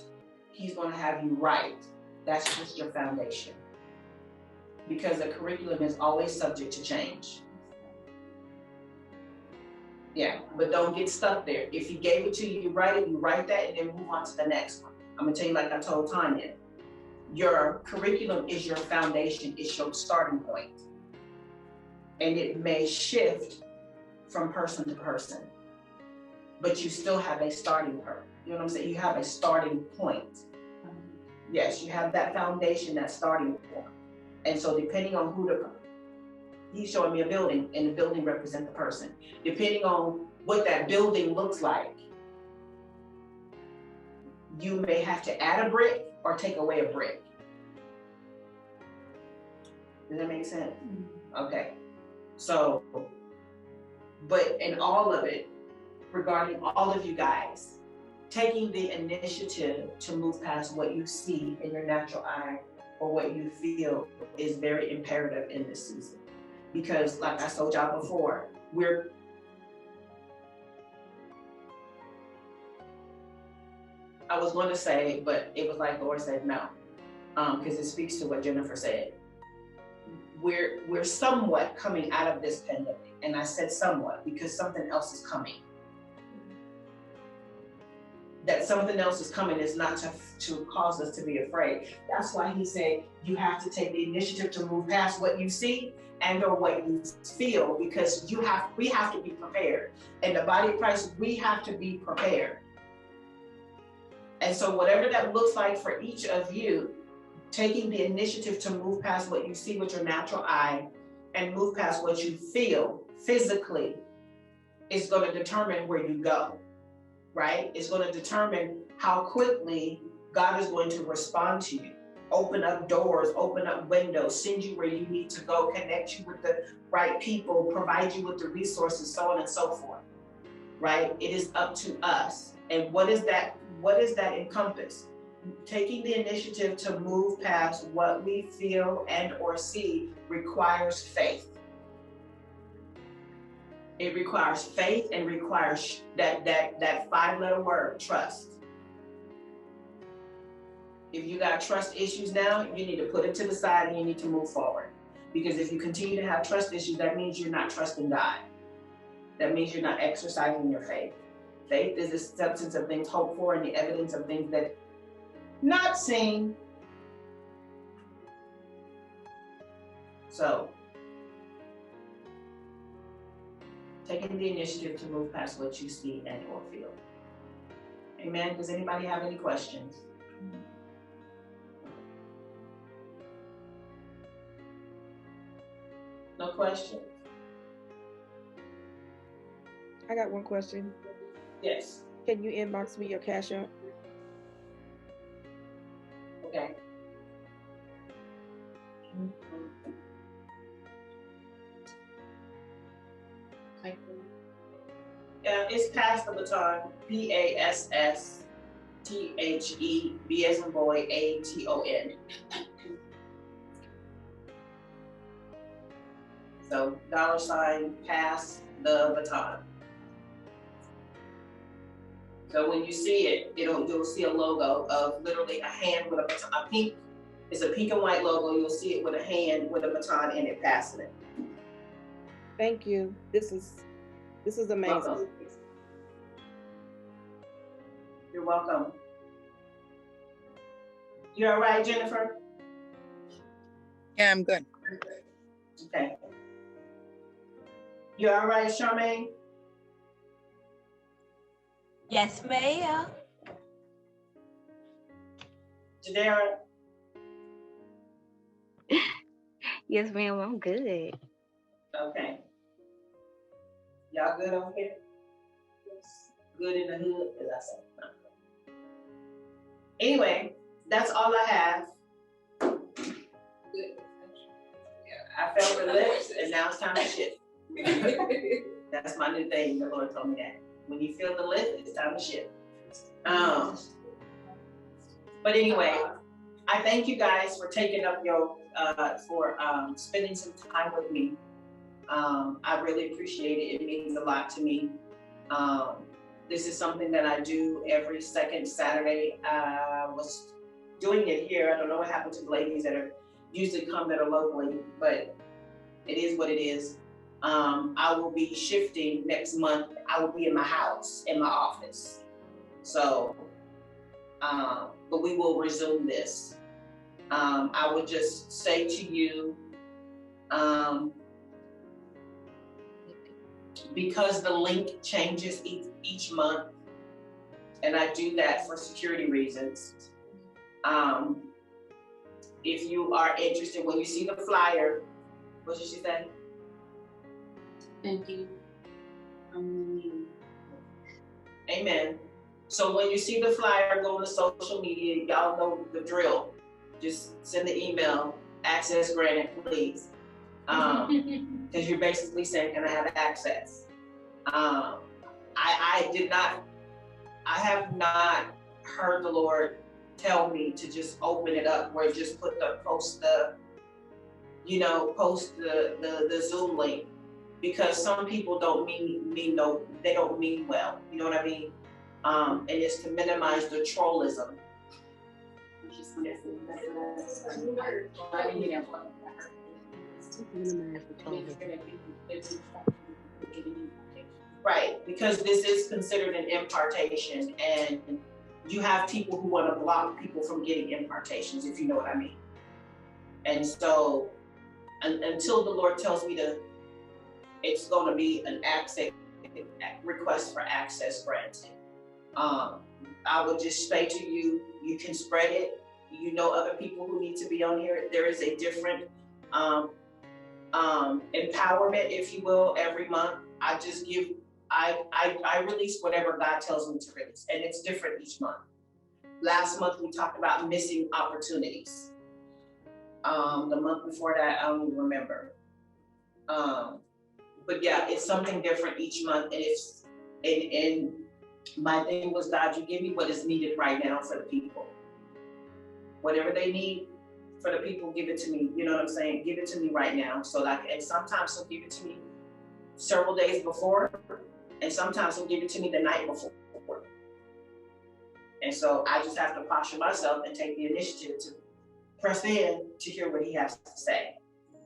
he's going to have you write. That's just your foundation. Because a curriculum is always subject to change. Yeah, but don't get stuck there. If he gave it to you, you write it, you write that, and then move on to the next one. I'm going to tell you like I told Tanya. Your curriculum is your foundation, it's your starting point. And it may shift from person to person, but you still have a starting point. You know what I'm saying? You have a starting point. Yes, you have that foundation, that starting point. And so depending on he's showing me a building, and the building represents the person. Depending on what that building looks like, you may have to add a brick or take away a brick. Does that make sense? Okay. So, but in all of it, regarding all of you guys, taking the initiative to move past what you see in your natural eye or what you feel is very imperative in this season. Because like I told y'all before, I was going to say, but it was like the Lord said no, because it speaks to what Jennifer said. We're somewhat coming out of this pandemic, and I said somewhat because something else is coming. That something else is coming is not to cause us to be afraid. That's why he said you have to take the initiative to move past what you see and or what you feel, because we have to be prepared. In the body of Christ, we have to be prepared. And so whatever that looks like for each of you, taking the initiative to move past what you see with your natural eye and move past what you feel physically is going to determine where you go, right? It's going to determine how quickly God is going to respond to you. Open up doors, open up windows, send you where you need to go, connect you with the right people, provide you with the resources, so on and so forth, right? It is up to us. And what does that encompass? Taking the initiative to move past what we feel and or see requires faith. It requires faith and requires that 5-letter word, trust. If you got trust issues now, you need to put it to the side and you need to move forward. Because if you continue to have trust issues, that means you're not trusting God. That means you're not exercising your faith. Faith is the substance of things hoped for and the evidence of things that not seen. So, taking the initiative to move past what you see and or feel. Amen. Does anybody have any questions? No questions? I got one question. Yes. Can you inbox me your Cash App? Okay. It's Pass the Baton, PASSTHE, B as in boy, ATON. So $ pass the baton. So when you see it, you'll see a logo of literally a hand with a baton. It's a pink and white logo. You'll see it with a hand with a baton in it, passing it. Thank you. This is amazing. Welcome. You're welcome. You all right, Jennifer? Yeah, I'm good. Okay. You all right, Charmaine? Yes, ma'am. Jadera? Yes, ma'am, I'm good. Okay. Y'all good over here? Good in the hood, as I say. Anyway, that's all I have. I felt the lift, and now it's time to shift. That's my new thing. The Lord told me that. When you feel the lift, it's time to shift. But anyway, I thank you guys for taking up spending some time with me. I really appreciate it. It means a lot to me. This is something that I do every second Saturday. I was doing it here. I don't know what happened to the ladies that are usually come that are locally, but it is what it is. I will be shifting next month. I will be in my house, in my office. So, but we will resume this. I would just say to you, because the link changes each month, and I do that for security reasons. If you are interested, when you see the flyer, what did she say? Thank you. Amen. So when you see the flyer, go on to social media. Y'all know the drill. Just send the email, access granted, please. Because you're basically saying, can I have access? I have not heard the Lord tell me to just open it up where just post the Zoom link, because some people don't mean they don't mean well. You know what I mean? And it's to minimize the trollism. Right, because this is considered an impartation, and you have people who want to block people from getting impartations, if you know what I mean. And so, until the Lord tells me it's going to be an request for access granted. I would just say to you, you can spread it. You know other people who need to be on here. There is a different empowerment, if you will, every month. I release whatever God tells me to release, and it's different each month. Last month we talked about missing opportunities. The month before that, I don't even remember. But yeah, it's something different each month, and my thing was, God, you give me what is needed right now for the people. Whatever they need for the people, give it to me. You know what I'm saying? Give it to me right now. And sometimes he'll give it to me several days before, and sometimes he'll give it to me the night before. And so I just have to posture myself and take the initiative to press in to hear what he has to say.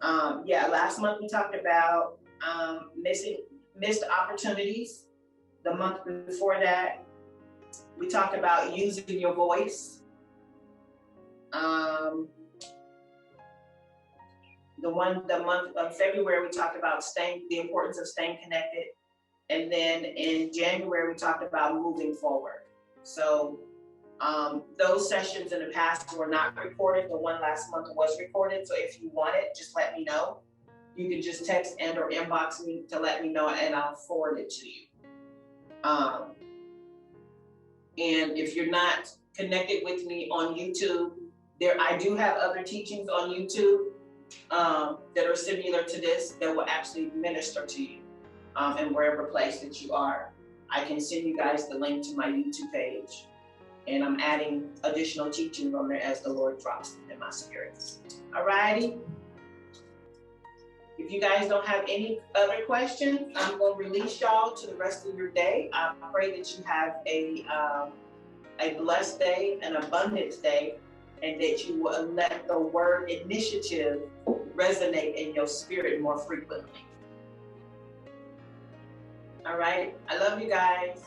Last month we talked about missed opportunities. The month before that, we talked about using your voice. The month of February, we talked about the importance of staying connected. And then in January, we talked about moving forward. So those sessions in the past were not recorded. The one last month was recorded. So if you want it, just let me know. You can just text and or inbox me to let me know, and I'll forward it to you. And if you're not connected with me on YouTube, I do have other teachings on YouTube that are similar to this that will actually minister to you in wherever place that you are. I can send you guys the link to my YouTube page, and I'm adding additional teachings on there as the Lord drops them in my spirit. All righty. If you guys don't have any other questions, I'm going to release y'all to the rest of your day. I pray that you have a blessed day, an abundance day, and that you will let the word initiative resonate in your spirit more frequently. All right. I love you guys.